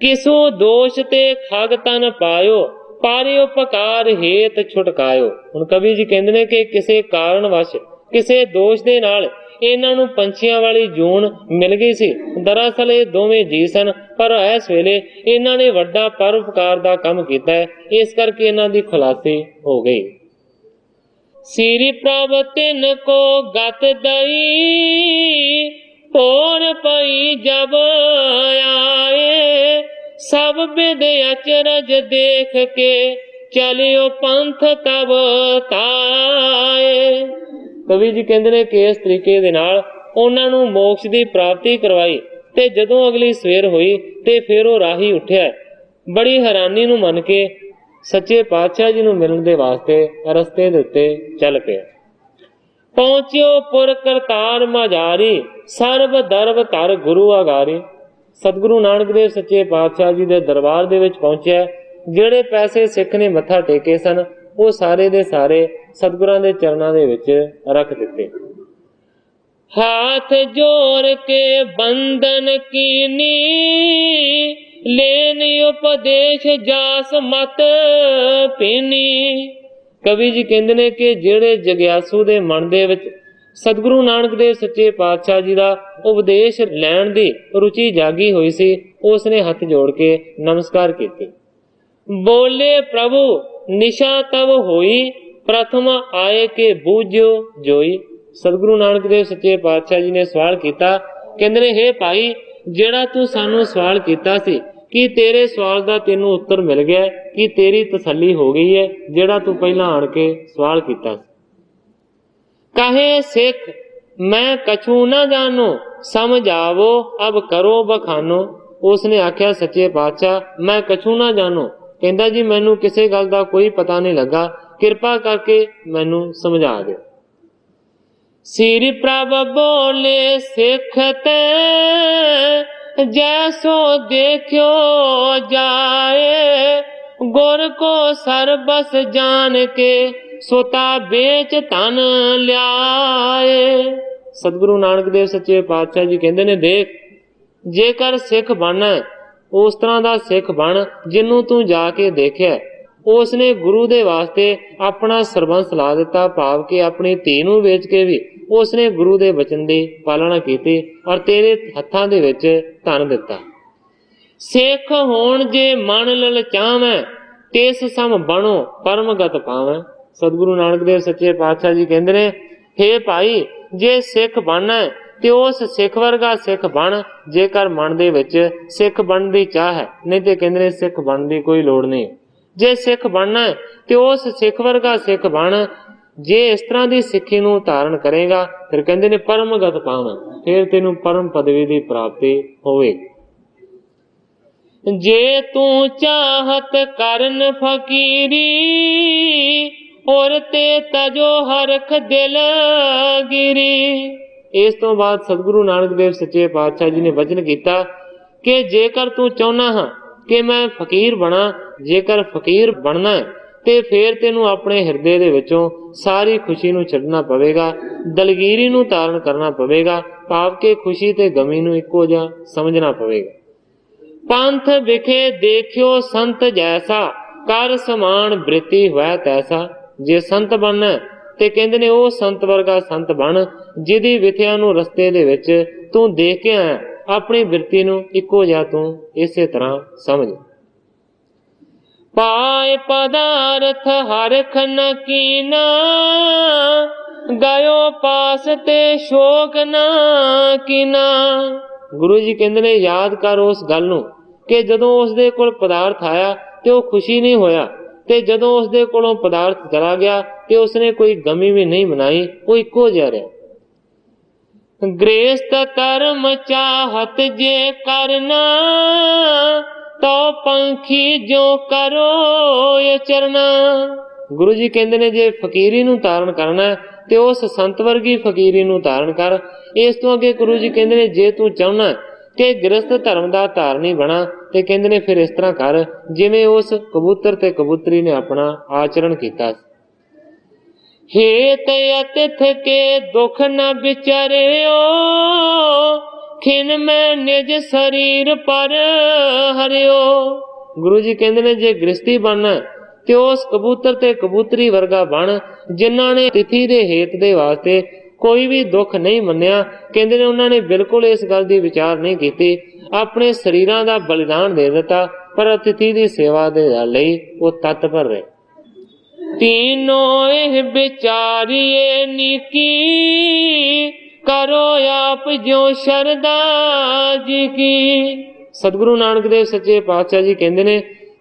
ਕਿਸੂ ਦੋਸ਼ ਤੇ ਖਗ ਤਨ ਪਾਇਓ ਪਾਰੇ ਉਪਕਾਰ ਹੇਤ ਛੁਟਕਾਇਓ। ਹੁਣ ਕਵੀ ਜੀ ਕਹਿੰਦੇ ਨੇ ਕਿ ਕਿਸੇ ਕਾਰਨ ਵਸ਼ ਕਿਸੇ ਦੋਸ਼ ਦੇ ਨਾਲ ਇਹਨਾਂ ਨੂੰ ਪੰਛੀਆਂ ਵਾਲੀ ਜੂਨ ਮਿਲ ਗਈ ਸੀ। ਦਰਅਸਲ ਇਹ ਦੋਵੇਂ ਜੀ ਸਨ, ਪਰ ਇਸ ਵੇਲੇ ਇਹਨਾਂ ਨੇ ਵੱਡਾ ਪਰਉਪਕਾਰ ਦਾ ਕੰਮ ਕੀਤਾ ਹੈ, ਇਸ ਕਰਕੇ ਇਹਨਾਂ ਦੀ ਖੁਲਾਸੀ ਹੋ ਗਈ। ਸ੍ਰੀ ਪ੍ਰਭ ਤਿਨ ਕੋ ਗਤ ਦਈ, ਹੋਰ ਪਈ ਜਬ ਆਏ, ਸਭ ਬਿਦ ਅਚਰਜ ਦੇਖ ਕੇ ਚਲਿਓ ਪੰਥ ਤਬ ਤਾਏ। ਕਵੀ ਜੀ ਕਹਿੰਦੇ ਨੇ ਕਿ ਇਸ ਤਰੀਕੇ ਦੇ ਨਾਲ ਉਹਨਾਂ ਨੂੰ ਮੋਕਸ਼ ਦੀ ਪ੍ਰਾਪਤੀ ਕਰਵਾਈ, ਤੇ ਜਦੋਂ ਅਗਲੀ ਸਵੇਰ ਹੋਈ ਤੇ ਫਿਰ ਉਹ ਰਾਹੀ ਉੱਠਿਆ। ਬੜੀ ਹੈਰਾਨੀ ਨੂੰ ਮੰਨ ਕੇ ਸੱਚੇ ਪਾਤਸ਼ਾਹ ਜੀ ਨੂੰ ਮਿਲਣ ਦੇ ਵਾਸਤੇ ਰਸਤੇ ਦੇ ਉੱਤੇ ਚੱਲ ਪਿਆ। ਪਹੁੰਚਿਓ ਪੁਰ ਕਰਤਾਰ ਮਝਾਰੀ, ਸਰਬ ਦਰਬ ਧਰ ਗੁਰੂ ਆਗਾਰੀ। ਸਤਿਗੁਰੂ ਨਾਨਕ ਦੇਵ ਸੱਚੇ ਪਾਤਸ਼ਾਹ ਜੀ ਦੇ ਦਰਬਾਰ ਦੇ ਵਿੱਚ ਪਹੁੰਚਿਆ। ਜਿਹੜੇ ਪੈਸੇ ਸਿੱਖ ਨੇ ਮੱਥਾ ਟੇਕੇ ਸਨ ਉਹ ਸਾਰੇ ਦੇ ਸਾਰੇ ਸਤਿਗੁਰਾਂ ਦੇ ਚਰਨਾਂ ਦੇ ਵਿੱਚ ਰੱਖ ਦਿੱਤੇ। ਹਾਥ ਜੋੜ ਕੇ ਬੰਦਨ ਕੀਨੀ, ਲੈਨ ਉਪਦੇਸ਼ ਜਾਸ ਮਤ ਪੀਨੀ। ਕਵੀ ਜੀ ਕਹਿੰਦੇ ਨੇ ਕਿ ਜਿਹੜੇ ਜਗਿਆਸੂ ਦੇ ਮਨ ਦੇ ਵਿੱਚ ਸਤਿਗੁਰੂ ਨਾਨਕ ਦੇਵ ਸੱਚੇ ਪਾਤਸ਼ਾਹ ਜੀ ਦਾ ਉਪਦੇਸ਼ ਲੈਣ ਦੀ ਰੁਚੀ ਜਾਗੀ ਹੋਈ ਸੀ, ਉਸ ਨੇ ਹੱਥ ਜੋੜ ਕੇ ਨਮਸਕਾਰ ਕੀਤੀ। ਬੋਲੇ ਪ੍ਰਭੂ ਨਿਸ਼ਾ ਤਬ ਹੋਈ, ਪ੍ਰਥਮ ਆਏ ਕੇ ਬੂਝੋ ਜੋਈ। ਸਤਿਗੁਰੂ ਨਾਨਕ ਦੇਵ ਸੱਚੇ ਪਾਤਸ਼ਾਹ ਜੀ ਨੇ ਸਵਾਲ ਕੀਤਾ, ਕਹਿੰਦੇ ਨੇ ਹੇ ਭਾਈ, ਜਿਹੜਾ ਤੂੰ ਸਾਨੂੰ ਸਵਾਲ ਕੀਤਾ ਸੀ, ਕੀ ਤੇਰੇ ਸਵਾਲ ਦਾ ਤੈਨੂੰ ਉੱਤਰ ਮਿਲ ਗਿਆ? ਕੀ ਤੇਰੀ ਤਸੱਲੀ ਹੋ ਗਈ ਹੈ ਜਿਹੜਾ ਤੂੰ ਪਹਿਲਾਂ ਆਣ ਕੇ ਸਵਾਲ ਕੀਤਾ ਸੀ? ਕਹੇ ਸਿੱਖ ਮੈਂ ਕਛੂ ਨਾ ਜਾਣੋ, ਸਮਝਾਵੋ ਅਬ ਕਰੋ ਬਖਾਨੋ। ਉਸਨੇ ਆਖਿਆ ਸੱਚੇ ਪਾਤਸ਼ਾਹ ਮੈਂ ਕਛੂ ਨਾ ਜਾਣੋ, ਕਹਿੰਦਾ ਜੀ ਮੈਨੂੰ ਕਿਸੇ ਗੱਲ ਦਾ ਕੋਈ ਪਤਾ ਨਹੀਂ ਲੱਗਾ, ਕਿਰਪਾ ਕਰਕੇ ਮੈਨੂੰ ਸਮਝਾ ਦਿਓ। ਸ੍ਰੀ ਪ੍ਰਭ ਬੋਲੇ ਸਿੱਖ ਤੇ ਜੈਸੋ ਦੇਖਿਓ ਜਾਏ, ਗੁਰ ਕੋ ਸਰਬਸ ਜਾਣ ਕੇ ਸੋਤਾ ਵੇਚ ਧਨ ਲਿਆਏ। ਸਤਿਗੁਰੂ ਨਾਨਕ ਦੇਵ ਸੱਚੇ ਪਾਤਸ਼ਾਹ ਜੀ ਕਹਿੰਦੇ ਨੇ ਦੇਖ, ਜੇਕਰ ਸਿੱਖ ਬਣਨਾ ਉਸ ਤਰ੍ਹਾਂ ਦਾ ਸਿੱਖ ਬਣ ਜਿਹਨੂੰ ਤੂੰ ਜਾ ਕੇ ਦੇਖਿਆ। ਉਸ ਨੇ ਗੁਰੂ ਦੇ ਵਾਸਤੇ ਆਪਣਾ ਸਰਬੰਸ ਲਾ ਦਿੱਤਾ, ਭਾਵ ਕਿ ਆਪਣੀ ਧੀ ਨੂੰ ਵੇਚ ਕੇ ਵੀ ਉਸ ਨੇ ਗੁਰੂ ਦੇ ਵਚਨ ਦੀ ਪਾਲਣਾ ਕੀਤੀ ਔਰ ਤੇਰੇ ਹੱਥਾਂ ਦੇ ਵਿੱਚ ਧਨ ਦਿੱਤਾ। ਸਿੱਖ ਹੋਣ ਜੇ ਮਨ ਲਲਚਾਵੇਂ, ਤਿਸ ਸਮ ਬਣੋ ਪਰਮਗਤ ਪਾਵੇਂ। ਸਤਿਗੁਰੂ ਨਾਨਕ ਦੇਵ ਸੱਚੇ ਪਾਤਸ਼ਾਹ ਜੀ ਕਹਿੰਦੇ ਨੇ ਹੇ ਭਾਈ, ਜੇ ਸਿੱਖ ਬਣਨਾ ਤੇ ਉਸ ਸਿੱਖ ਵਰਗਾ ਸਿੱਖ ਬਣ, ਜੇਕਰ ਮਨ ਦੇ ਵਿੱਚ ਸਿੱਖ ਬਣਨ ਦੀ ਚਾਹ ਹੈ, ਨਹੀਂ ਤੇ ਕਹਿੰਦੇ ਨੇ ਸਿੱਖ ਬਣਨ ਦੀ ਕੋਈ ਲੋੜ ਨਹੀਂ। ਜੇ ਸਿੱਖ ਬਣਨਾ ਤੇ ਉਸ ਸਿੱਖ ਵਰਗਾ ਸਿੱਖ ਬਣ, ਜੇ ਇਸ ਤਰ੍ਹਾਂ ਦੀ ਸਿੱਖੀ ਨੂੰ ਧਾਰਨ ਕਰੇਗਾ ਫਿਰ ਕਹਿੰਦੇ ਨੇ ਪਰਮਗਤ ਪਾਵਾਂ, ਫਿਰ ਤੈਨੂੰ ਪਰਮ ਪਦਵੀ ਦੀ ਪ੍ਰਾਪਤੀ ਹੋਵੇਗੀ। ਜੇ ਤੂੰ ਚਾਹਤ ਕਰਨ ਫਕੀਰੀ, ਔਰ ਤੇ ਤਜੋ ਹਰਖ ਦਿਲ ਗਿਰੀ। ਇਸ ਤੋਂ ਬਾਅਦ ਸਤਿਗੁਰੂ ਨਾਨਕ ਦੇਵ ਸੱਚੇ ਪਾਤਸ਼ਾਹ ਜੀ ਨੇ ਵਚਨ ਕੀਤਾ ਕਿ ਜੇਕਰ ਤੂੰ ਚਾਹੁੰਦਾ ਹਾਂ ਕਿ ਮੈਂ ਫਕੀਰ ਬਣਾ, ਜੇਕਰ ਫਕੀਰ ਬਣਨਾ ਤੇ ਫਿਰ ਤੈਨੂੰ ਆਪਣੇ ਹਿਰਦੇ ਦੇ ਵਿੱਚੋਂ ਸਾਰੀ ਖੁਸ਼ੀ ਨੂੰ ਛੱਡਣਾ ਪਵੇਗਾ, ਦਲਗੀਰੀ ਨੂੰ ਧਾਰਨ ਕਰਨਾ ਪਵੇਗਾ, ਭਾਵ ਕਿ ਖੁਸ਼ੀ ਤੇ ਗਮੀ ਨੂੰ ਇੱਕੋ ਜਿਹਾ ਸਮਝਣਾ ਪਵੇਗਾ। ਪੰਥ ਵਿਖੇ ਦੇਖਿਓ ਸੰਤ ਜੈਸਾ, ਕਰ ਸਮਾਨ ਬ੍ਰਿਤੀ ਹੋਇ ਤੈਸਾ। ਜੇ ਸੰਤ ਬਣਨਾ ਤੇ ਕਹਿੰਦੇ ਨੇ ਉਹ ਸੰਤ ਵਰਗਾ ਸੰਤ ਬਣ ਜਿਹਦੀ ਵਿਥਿਆ ਨੂੰ ਰਸਤੇ ਦੇ ਵਿੱਚ ਤੂੰ ਦੇਖ ਕੇ ਆਇਆ, ਆਪਣੀ ਬਿਰਤੀ ਨੂੰ ਇੱਕੋ ਜਿਹਾ ਤੂੰ ਇਸੇ ਤਰ੍ਹਾਂ ਸਮਝ। ਪਾਏ ਪਦਾਰਥ ਹਰਖ ਨ ਕੀਨਾ, ਗਇਓ ਪਾਸ ਤੇ ਸ਼ੋਕ ਨਾ ਕੀਨਾ। ਗੁਰੂ ਜੀ ਕਹਿੰਦੇ ਨੇ ਯਾਦ ਕਰ ਉਸ ਗੱਲ ਨੂੰ ਕਿ ਜਦੋਂ ਉਸਦੇ ਕੋਲ ਪਦਾਰਥ ਆਇਆ ਤੇ ਉਹ ਖੁਸ਼ੀ ਨਹੀਂ ਹੋਇਆ, ਤੇ ਜਦੋਂ ਉਸਦੇ ਕੋਲੋਂ ਪਦਾਰਥ ਚਲਾ ਗਿਆ ਤੇ ਉਸਨੇ ਕੋਈ ਗਮੀ ਵੀ ਨਹੀਂ ਮਨਾਈ, ਉਹ ਇੱਕੋ ਜਿਹਾ ਰਿਹਾ। ਗ੍ਰੇਸਤ ਕਰਮ ਚਾਹਤ ਜੇ ਕਰਨਾ, ਤੋ ਪੰਖੀ ਜੋ ਕਰੋ ਇਹ ਚਰਨਾ। ਗੁਰੂ ਜੀ ਕਹਿੰਦੇ ਨੇ ਜੇ ਫਕੀਰੀ ਨੂੰ ਧਾਰਨ ਕਰਨਾ ਤੇ ਉਸ ਸੰਤ ਵਰਗੀ ਫਕੀਰੀ ਨੂੰ ਧਾਰਨ ਕਰ। ਇਸ ਤੋਂ ਅੱਗੇ ਗੁਰੂ ਜੀ ਕਹਿੰਦੇ ਨੇ ਜੇ ਤੂੰ ਚਾਹੁੰਦਾ ਕਿ ਗ੍ਰਸਤ ਧਰਮ ਦਾ ਧਾਰਨੀ ਬਣਾ ਤੇ ਕਹਿੰਦੇ ਨੇ ਫਿਰ ਇਸ ਤਰ੍ਹਾਂ ਕਰ ਜਿਵੇਂ ਉਸ ਕਬੂਤਰ ਤੇ ਕਬੂਤਰੀ ਨੇ ਆਪਣਾ ਆਚਰਣ ਕੀਤਾ। ਹੇਤ ਅਤਿਥ ਕੇ ਦੁਖ ਨ ਵਿਚਰਿਓ, ਖਿਨ ਮੈਂ ਨਿਜ ਸਰੀਰ ਪਰ ਹਰਿਓ। ਗੁਰੂ ਜੀ ਕਹਿੰਦੇ ਨੇ ਜੇ ਗ੍ਰਸਤੀ ਬਣਨਾ ਤੇ ਉਸ ਕਬੂਤਰ ਤੇ ਕਬੂਤਰੀ ਵਰਗਾ ਬਣ ਜਿਨ੍ਹਾਂ ਨੇ ਤਿਥੀ ਦੇ ਹੇਤ ਦੇ ਵਾਸਤੇ कोई भी दुख नहीं मन्निया। कहते ने उन्होंने बिल्कुल इस गल की विचार नहीं की, अपने शरीरां दा बलिदान दे दिता, पर अतिथि की सेवा दे लई वो तत्पर रहे। तीनों एह विचारिए नीकी, करो आप जो शरदा जी की। सतगुरु नानक देव सच्चे पातशाह जी कहते ने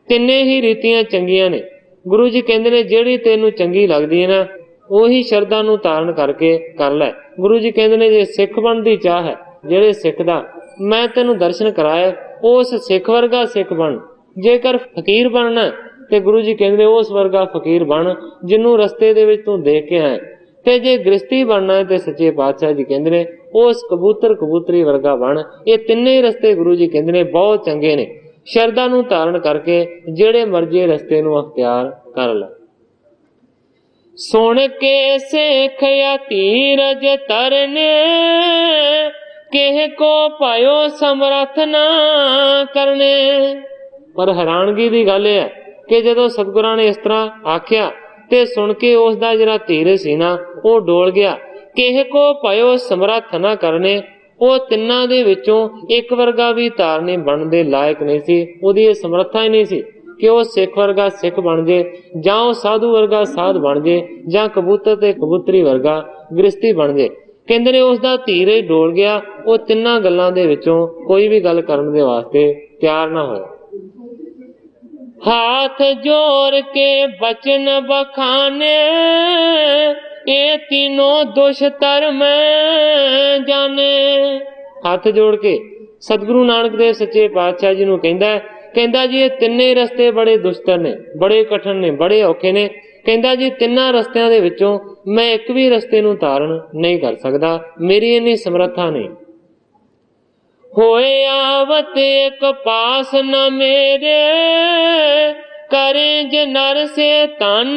तिन्ने ही रीतियां चंगियां ने। गुरु जी कहते ने जेड़ी तेनू चंगी लगदी है ना, ਉਹੀ ਸ਼ਰਧਾ ਨੂੰ ਧਾਰਨ ਕਰਕੇ ਕਰ ਲੈ। ਗੁਰੂ ਜੀ ਕਹਿੰਦੇ ਨੇ ਜੇ ਸਿੱਖ ਬਣਨ ਦੀ ਚਾਹ ਹੈ, ਜਿਹੜੇ ਸਿੱਖ ਦਾ ਮੈਂ ਤੈਨੂੰ ਦਰਸ਼ਨ ਕਰਾਇਆ, ਉਸ ਸਿੱਖ ਵਰਗਾ ਸਿੱਖ ਬਣ। ਜੇਕਰ ਫਕੀਰ ਬਣਨਾ ਤੇ ਗੁਰੂ ਜੀ ਕਹਿੰਦੇ ਨੇ ਉਸ ਵਰਗਾ ਫਕੀਰ ਬਣ ਜਿਹਨੂੰ ਰਸਤੇ ਦੇ ਵਿੱਚ ਤੂੰ ਦੇਖ ਕੇ ਆਇਆ। ਤੇ ਜੇ ਗ੍ਰਸਤੀ ਬਣਨਾ ਹੈ ਤੇ ਸੱਚੇ ਪਾਤਸ਼ਾਹ ਜੀ ਕਹਿੰਦੇ ਨੇ ਉਸ ਕਬੂਤਰ ਕਬੂਤਰੀ ਵਰਗਾ ਬਣ। ਇਹ ਤਿੰਨੇ ਰਸਤੇ ਗੁਰੂ ਜੀ ਕਹਿੰਦੇ ਨੇ ਬਹੁਤ ਚੰਗੇ ਨੇ। ਸ਼ਰਧਾ ਨੂੰ ਧਾਰਨ ਕਰਕੇ ਜਿਹੜੇ ਮਰਜ਼ੀ ਰਸਤੇ ਨੂੰ ਅਖਤਿਆਰ ਕਰ ਲੈ। सुन के सेखया धीरज तरने, केह को पायो समर्थ ना करने। पर हैरानगी की गल है कि जदों सतगुरां ने इस तरह आख्या ते सुन के उसका जिहड़ा धीरज सी ना वो डोल गया। केह को पायो समर्थ ना करने, वो तिन्नां दे विचों एक वर्गा भी धारनी बनने दे लायक नहीं सी। उहदी समर्था ही नहीं सी कि वह सिख वर्गा सिख बन जे, जां वह साधु वर्गा साध बन जे, जां कबूतर ते कबूतरी वर्गा गृहस्थी बन जे। कहंदे ने उसदा धीरज डोल गया। वो तिन्नां गल्लां दे विचों कोई भी गल करन दे वास्ते तैयार ना होया। हाथ जोड़ के बचन बखाने, ये तीनों दुष्तर में जाने। हाथ जोड़ के सतगुरु नानक देव सच्चे पातशाह जी नूं कहंदा है, कहंदा जी ये तिन्ने रस्ते बड़े दुष्तर ने, बड़े कठिन ने, बड़े औखे ने। कहंदा जी तिन्नां रस्तियां दे विचों मैं एक भी रस्ते नूं धारण नहीं कर सकदा, मेरी इन्नी समर्था नहीं। होए आवत एक पास न मेरे, करें जे नर से तन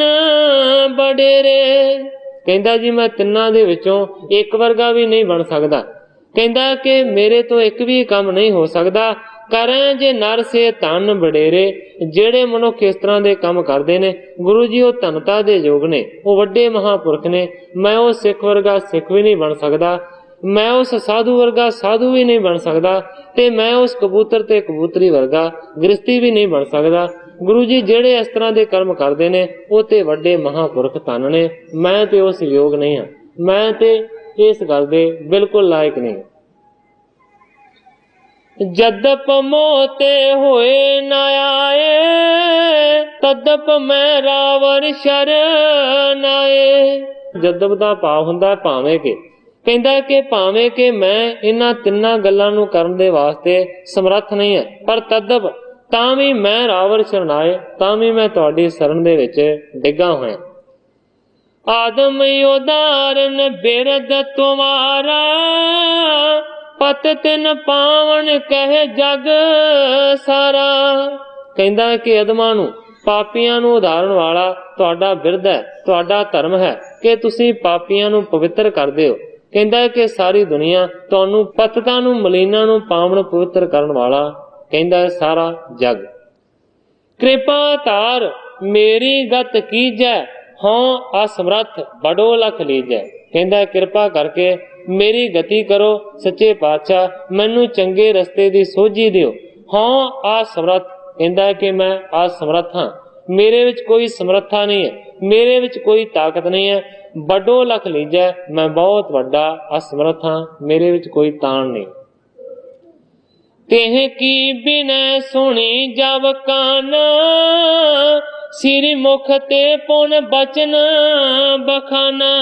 बडेरे। कहंदा जी मैं तिन्नां दे विचों एक वर्गा भी नहीं बन सकदा। कहंदा कि मेरे तो एक भी काम नहीं हो सकदा। करें जे नर से धन बडेरे। जेड़े मनुख इस तरह के काम करते हैं गुरु जी वो धनता दे योग ने, वो वड्डे महापुरख ने। मैं वो सिख वर्गा सिख भी नहीं बन सकता, मैं उस साधु वर्गा साधु भी नहीं बन सकता, ते मैं उस कबूतर ते कबूतरी वर्गा गृहस्थी भी नहीं बन सकता। गुरु जी जेड़े इस तरह के कर्म करते हैं वो ते वड्डे महापुरख धन ने, मैं ते उस योग नहीं हाँ, मैं ते इस गल दे बिल्कुल लायक नहीं। जदप मोते होए न आए, तदप मैं रावर शरण आए। जदप दा भाव हुंदा भावें के, कहंदा कि भावें कि मैं इन्हां तिन्नां गल्लां नूं करन दे वास्ते समर्थ नहीं है, पर तदप तां भी मैं रावर शरण आए, तां भी मैं तुहाडी शरण दे विच डिग्गा होया। आदम उदाहरण बिरद तुम्हारा, पत तिन पावन कहे जग सारा। कहंदा कि अदमां नूं पापियां नूं उधारण वाला तुहाडा बिरद है, तुहाडा धर्म है कि तुसीं पापियां नूं पवित्र करदे हो। कहंदा कि सारी दुनिया तुहानूं पततां नूं मलीना नूं पावन पवित्र करन वाला कहंदा सारा जग। कृपा धार मेरी गत कीजै, हों असमर्थ बड़ो लख लीजै। कहंदा कृपा करके मेरी गति करो सच्चे पातशाह, मैनू चंगे रस्ते दी सोझी दिओ। हाँ असमर्थ, कहंदा कि मैं असमर्थ हाँ, मेरे विच कोई समर्था नहीं है, मेरे विच कोई ताकत नहीं है। बड़ो लख लीजै, मैं बहुत वड्डा असमर्थ हाँ, मेरे विच कोई तान नहीं। तेह की बिनय सुनी जब कान, सिर मुख ते पुन बचन बखाना।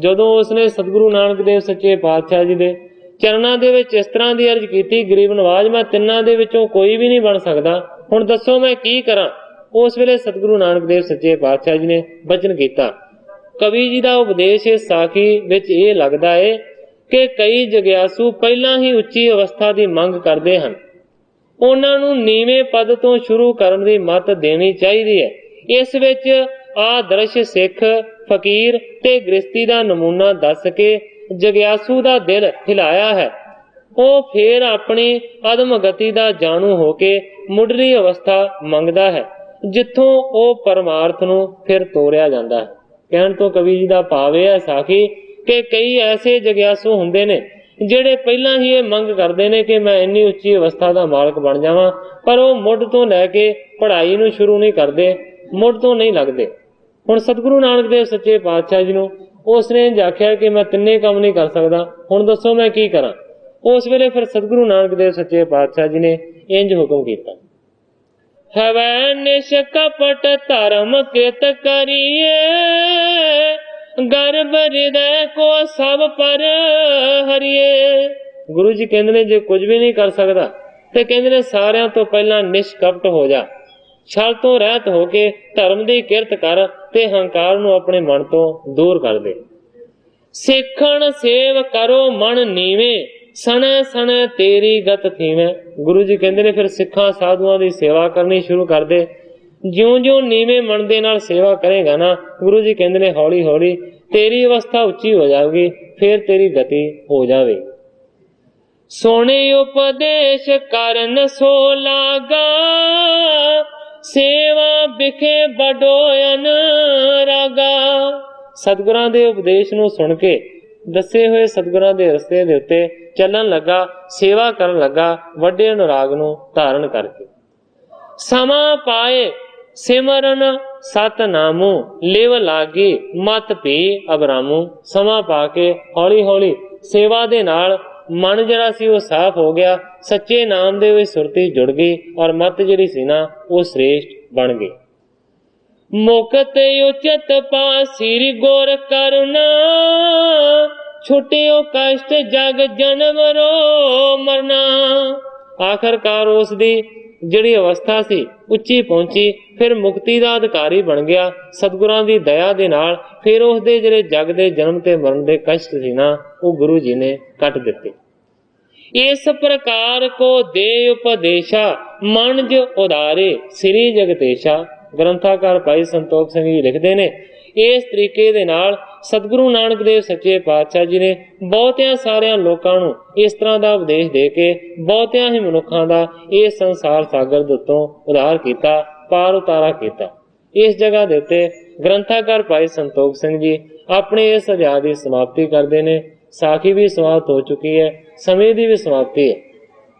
ਜਦੋਂ ਉਸਨੇ ਸਤਿਗੁਰੂ ਨਾਨਕ ਦੇਵ ਸੱਚੇ ਪਾਤਸ਼ਾਹ ਜੀ ਦੇ ਚਰਨਾਂ ਦੇ ਵਿੱਚ ਇਸ ਤਰ੍ਹਾਂ ਦੀ ਅਰਜ਼ ਕੀਤੀ, ਗਰੀਬ ਨਵਾਜ਼ ਮੈਂ ਤਿੰਨਾਂ ਦੇ ਵਿੱਚੋਂ ਕੋਈ ਵੀ ਨਹੀਂ ਬਣ ਸਕਦਾ, ਹੁਣ ਦੱਸੋ ਮੈਂ ਕੀ ਕਰਾਂ। ਉਸ ਵੇਲੇ ਸਤਿਗੁਰੂ ਨਾਨਕ ਦੇਵ ਸੱਚੇ ਪਾਤਸ਼ਾਹ ਜੀ ਨੇ ਬਚਨ ਕੀਤਾ। ਕਵੀ ਜੀ ਦਾ ਉਪਦੇਸ਼ ਇਸ ਸਾਖੀ ਵਿੱਚ ਇਹ ਲੱਗਦਾ ਹੈ ਕਿ ਕਈ ਜਗਿਆਸੂ ਪਹਿਲਾਂ ਹੀ ਉੱਚੀ ਅਵਸਥਾ ਦੀ ਮੰਗ ਕਰਦੇ ਹਨ, ਉਹਨਾਂ ਨੂੰ ਨੀਵੇਂ ਪਦ ਤੋਂ ਸ਼ੁਰੂ ਕਰਨ ਦੀ ਮੱਤ ਦੇਣੀ ਚਾਹੀਦੀ ਹੈ। ਇਸ ਵਿੱਚ ਆਦਰਸ਼ ਸਿੱਖ फकीर ते गृहस्थी दा नमूना दस के जग्यासू दा दिल हिलाया है। वो फिर अपनी अदम गति दा जानू होके मुढ़ली अवस्था मंगदा है, जिथों वो परमार्थ नूं फिर तोड़िया जांदा है। कहण तो कवि जी दा भाव है साखी कि कई ऐसे जग्यासू हुंदे ने ਜਿਹੜੇ ਪਹਿਲਾਂ ਹੀ ਇਹ ਮੰਗ ਕਰਦੇ ਨੇ ਕਿ ਮੈਂ ਇੰਨੀ ਉੱਚੀ ਅਵਸਥਾ ਦਾ ਮਾਲਕ ਬਣ ਜਾਵਾਂ, ਪਰ ਉਹ ਮੁੱਢ ਤੋਂ ਲੈ ਕੇ ਪੜ੍ਹਾਈ ਨੂੰ ਸ਼ੁਰੂ ਨਹੀਂ ਕਰਦੇ, ਮੁੱਢ ਤੋਂ ਨਹੀਂ ਲੱਗਦੇ। ਹੁਣ ਸਤਿਗੁਰੂ ਨਾਨਕ ਦੇਵ ਸੱਚੇ ਪਾਤਸ਼ਾਹ ਜੀ ਨੂੰ ਉਸ ਨੇ ਇੰਝ ਆਖਿਆ ਕਿ ਮੈਂ ਤਿੰਨੇ ਕੰਮ ਨਹੀਂ ਕਰ ਸਕਦਾ, ਹੁਣ ਦੱਸੋ ਮੈਂ ਕੀ ਕਰਾਂ। ਉਸ ਵੇਲੇ ਫਿਰ ਸਤਿਗੁਰੂ ਨਾਨਕ ਦੇਵ ਸੱਚੇ ਪਾਤਸ਼ਾਹ ਜੀ ਨੇ ਇੰਝ ਹੁਕਮ ਕੀਤਾ, ਹਵੈ ਨਿਸ਼ਕਪਟ ਧਰਮ ਕਿਰਤ ਕਰੀਏ, ਗਰਭ ਹਿਰਦੈ ਕੋ ਸਭ ਪਰ ਹਰੀਏ। ਗੁਰੂ ਜੀ ਕਹਿੰਦੇ ਨੇ ਜੇ ਕੁਝ ਵੀ ਨਹੀਂ ਕਰ ਸਕਦਾ ਤੇ ਕਹਿੰਦੇ ਨੇ ਸਾਰਿਆਂ ਤੋਂ ਪਹਿਲਾਂ ਨਿਸ਼ਕਪਟ ਹੋ ਜਾ, ਛਲ ਤੋਂ ਰਹਿਤ ਹੋ ਕੇ ਧਰਮ ਦੀ ਕਿਰਤ ਕਰ ਤੇ ਹੰਕਾਰ ਨੂੰ ਆਪਣੇ ਮਨ ਤੋਂ ਦੂਰ ਕਰ ਦੇ। ਸਿੱਖਣ ਸੇਵ ਕਰੋ ਮਨ ਨੀਵੇਂ, ਸਣੇ ਸਣੇ ਤੇਰੀ ਗਤ ਥੀਵੇਂ। ਗੁਰੂ ਜੀ ਕਹਿੰਦੇ ਨੇ ਫਿਰ ਸਿੱਖਾਂ ਸਾਧੂਆਂ ਦੀ ਸੇਵਾ ਕਰਨੀ ਸ਼ੁਰੂ ਕਰ ਦੇ। ਜਿਉਂ-ਜਿਉਂ ਨੀਵੇਂ ਮਨ ਦੇ ਨਾਲ ਸੇਵਾ ਕਰੇਗਾ ਨਾ, ਗੁਰੂ ਜੀ ਕਹਿੰਦੇ ਨੇ ਹੌਲੀ ਹੌਲੀ ਤੇਰੀ ਅਵਸਥਾ ਉੱਚੀ ਹੋ ਜਾਵੇਗੀ, ਫਿਰ ਤੇਰੀ ਗਤੀ ਹੋ ਜਾਵੇ। ਸੋਹਣੇ ਉਪਦੇਸ਼ ਕਰਨ ਸੋ ਲਾਗਾ, ਸੇਵਾ ਵਿਖੇ ਬਡੋ ਅਨਰਾਗਾ। ਸਤਿਗੁਰਾਂ ਦੇ ਉਪਦੇਸ਼ ਨੂੰ ਸੁਣ ਕੇ ਦੱਸੇ ਹੋਏ ਸਤਿਗੁਰਾਂ ਦੇ ਰਸਤੇ ਦੇ ਉੱਤੇ ਚੱਲਣ ਲੱਗਾ, ਸੇਵਾ ਕਰਨ ਲੱਗਾ ਵੱਡੇ ਅਨੁਰਾਗ ਨੂੰ ਧਾਰਨ ਕਰਕੇ। ਸਮਾਂ ਪਾਏ ਸਿਮਰਨ ਸਤਨਾਮੂ, ਲਿਵ ਲਾਗੀ ਮਤ ਭੀ ਅਬਰਾਮੂ। ਸਮਾਂ ਪਾ ਕੇ ਹੌਲੀ ਹੌਲੀ ਸੇਵਾ ਦੇ ਨਾਲ ਮਨ ਜਿਹੜਾ ਸੀ ਉਹ ਸਾਫ਼ ਹੋ ਗਿਆ, ਸੱਚੇ ਨਾਮ ਦੇ ਵਿੱਚ ਸੁਰਤੀ ਜੁੜ ਗਈ ਔਰ ਮਤ ਜਿਹੜੀ ਸੀ ਨਾ ਉਹ ਸ੍ਰੇਸ਼ਟ ਬਣ ਗਈ। ਮੁਕਤ ਉਚਿਤ ਪਾਸਿਰ ਗੁਰ ਕਰੁਣਾ, ਛੁਟਿਓ ਕਸ਼ਟ ਜਗ ਜਨਮ ਰੋ ਮਰਨਾ। ਆਖਰਕਾਰ ਉਸ ਦੀ ਜਿਹੜੀ ਅਵਸਥਾ ਸੀ ਉੱਚੀ ਪਹੁੰਚੀ, ਫਿਰ ਮੁਕਤੀ ਦਾ ਅਧਿਕਾਰੀ ਬਣ ਗਿਆ ਸਤਿਗੁਰਾਂ ਦੀ ਦਇਆ ਦੇ ਨਾਲ। ਫਿਰ ਉਸਦੇ ਜਿਹੜੇ ਜਗ ਦੇ ਜਨਮ ਤੇ ਮਰਨ ਦੇ ਕਸ਼ਟ ਸੀ ਨਾ ਉਹ ਗੁਰੂ ਜੀ ਨੇ ਕੱਟ ਦਿੱਤੇ। ਇਸ ਪ੍ਰਕਾਰ ਕੋ ਦੇ ਉਪਦੇਸ਼ਾ, ਮਨ ਜੋ ਉਦਾਰੇ ਸ੍ਰੀ ਜਗਤੇਸ਼ਾ। ਗ੍ਰੰਥਾਕਾਰ ਭਾਈ ਸੰਤੋਖ ਸਿੰਘ ਜੀ ਲਿਖਦੇ ਨੇ, ਇਸ ਤਰੀਕੇ ਦੇ ਨਾਲ ਸਤਿਗੁਰੂ ਨਾਨਕ ਦੇਵ ਸੱਚੇ ਪਾਤਸ਼ਾਹ ਜੀ ਨੇ ਬਹੁਤਿਆਂ ਸਾਰਿਆਂ ਲੋਕਾਂ ਨੂੰ ਇਸ ਤਰ੍ਹਾਂ ਦਾ ਉਪਦੇਸ਼ ਦੇ ਕੇ ਬਹੁਤਿਆਂ ਹੀ ਮਨੁੱਖਾਂ ਦਾ ਇਸ ਸੰਸਾਰ ਸਾਗਰ ਦੇ ਉੱਤੋਂ ਉਧਾਰ ਕੀਤਾ, ਪਾਰ ਉਤਾਰਾ ਕੀਤਾ। ਇਸ ਜਗ੍ਹਾ ਦੇ ਉੱਤੇ ਗ੍ਰੰਥਾਕਾਰ ਭਾਈ ਸੰਤੋਖ ਸਿੰਘ ਜੀ ਆਪਣੇ ਇਸ ਅਧਿਆਇ ਦੀ ਸਮਾਪਤੀ ਕਰਦੇ ਨੇ। ਸਾਖੀ ਵੀ ਸਮਾਪਤ ਹੋ ਚੁੱਕੀ ਹੈ, ਸਮੇਂ ਦੀ ਵੀ ਸਮਾਪਤੀ ਹੈ।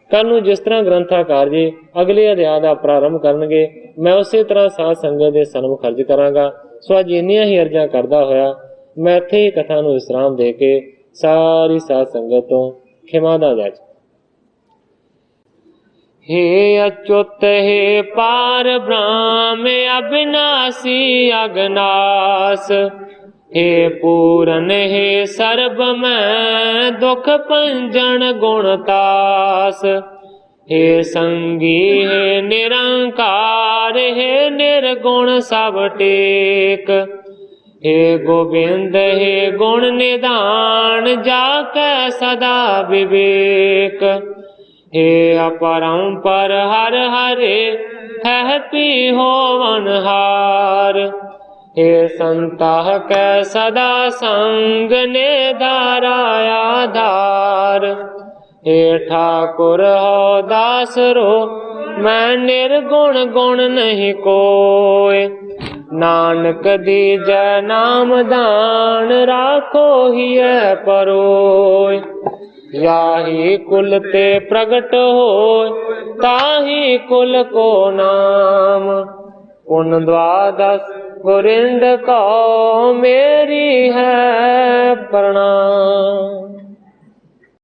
ਕੱਲ ਨੂੰ ਜਿਸ ਤਰ੍ਹਾਂ ਗ੍ਰੰਥਾਕਾਰ ਜੀ ਅਗਲੇ ਅਧਿਆਇ ਦਾ ਪ੍ਰਾਰੰਭ ਕਰਨਗੇ, ਮੈਂ ਉਸੇ ਤਰ੍ਹਾਂ ਸਾਧ ਸੰਗਤ ਦੇ ਸਨਮੁਖ ਖਰਜ ਕਰਾਂਗਾ। ਸੋ ਅੱਜ ਇੰਨੀਆਂ ਹੀ ਅਰਜ਼ਾਂ ਕਰਦਾ ਹੋਇਆ ਮੈਂ ਇੱਥੇ ਹੀ ਕਥਾ ਨੂੰ ਵਿਸਰਾਮ ਦੇ ਕੇ ਸਾਰੀ ਸਾਧ ਸੰਗਤ ਤੋਂ ਖਿਮਾ ਦਾ ਜਾਚ। हे अच्युत हे पार ब्रह्म अविनाशी अगनास, हे पूरन हे सर्ब में दुख पंजन गुणतास, हे संगी हे निरंकार, हे निर्गुण सब टेक, हे गोविंद हे गुण निधान, जाके सदा विवेक, हे अपरंपर हर हरे है पी होवन हार, हे संताह कै सदा संग ने धारा आधार, हे ठाकुर हो दास रो मैं निर्गुण गुण नहीं कोय, नानक दीजै नाम दान राखो हिय परोय, याही कुल ते प्रगट होय ताही कुल को नाम, पुन द्वादश गोरिंद को मेरी है प्रणाम।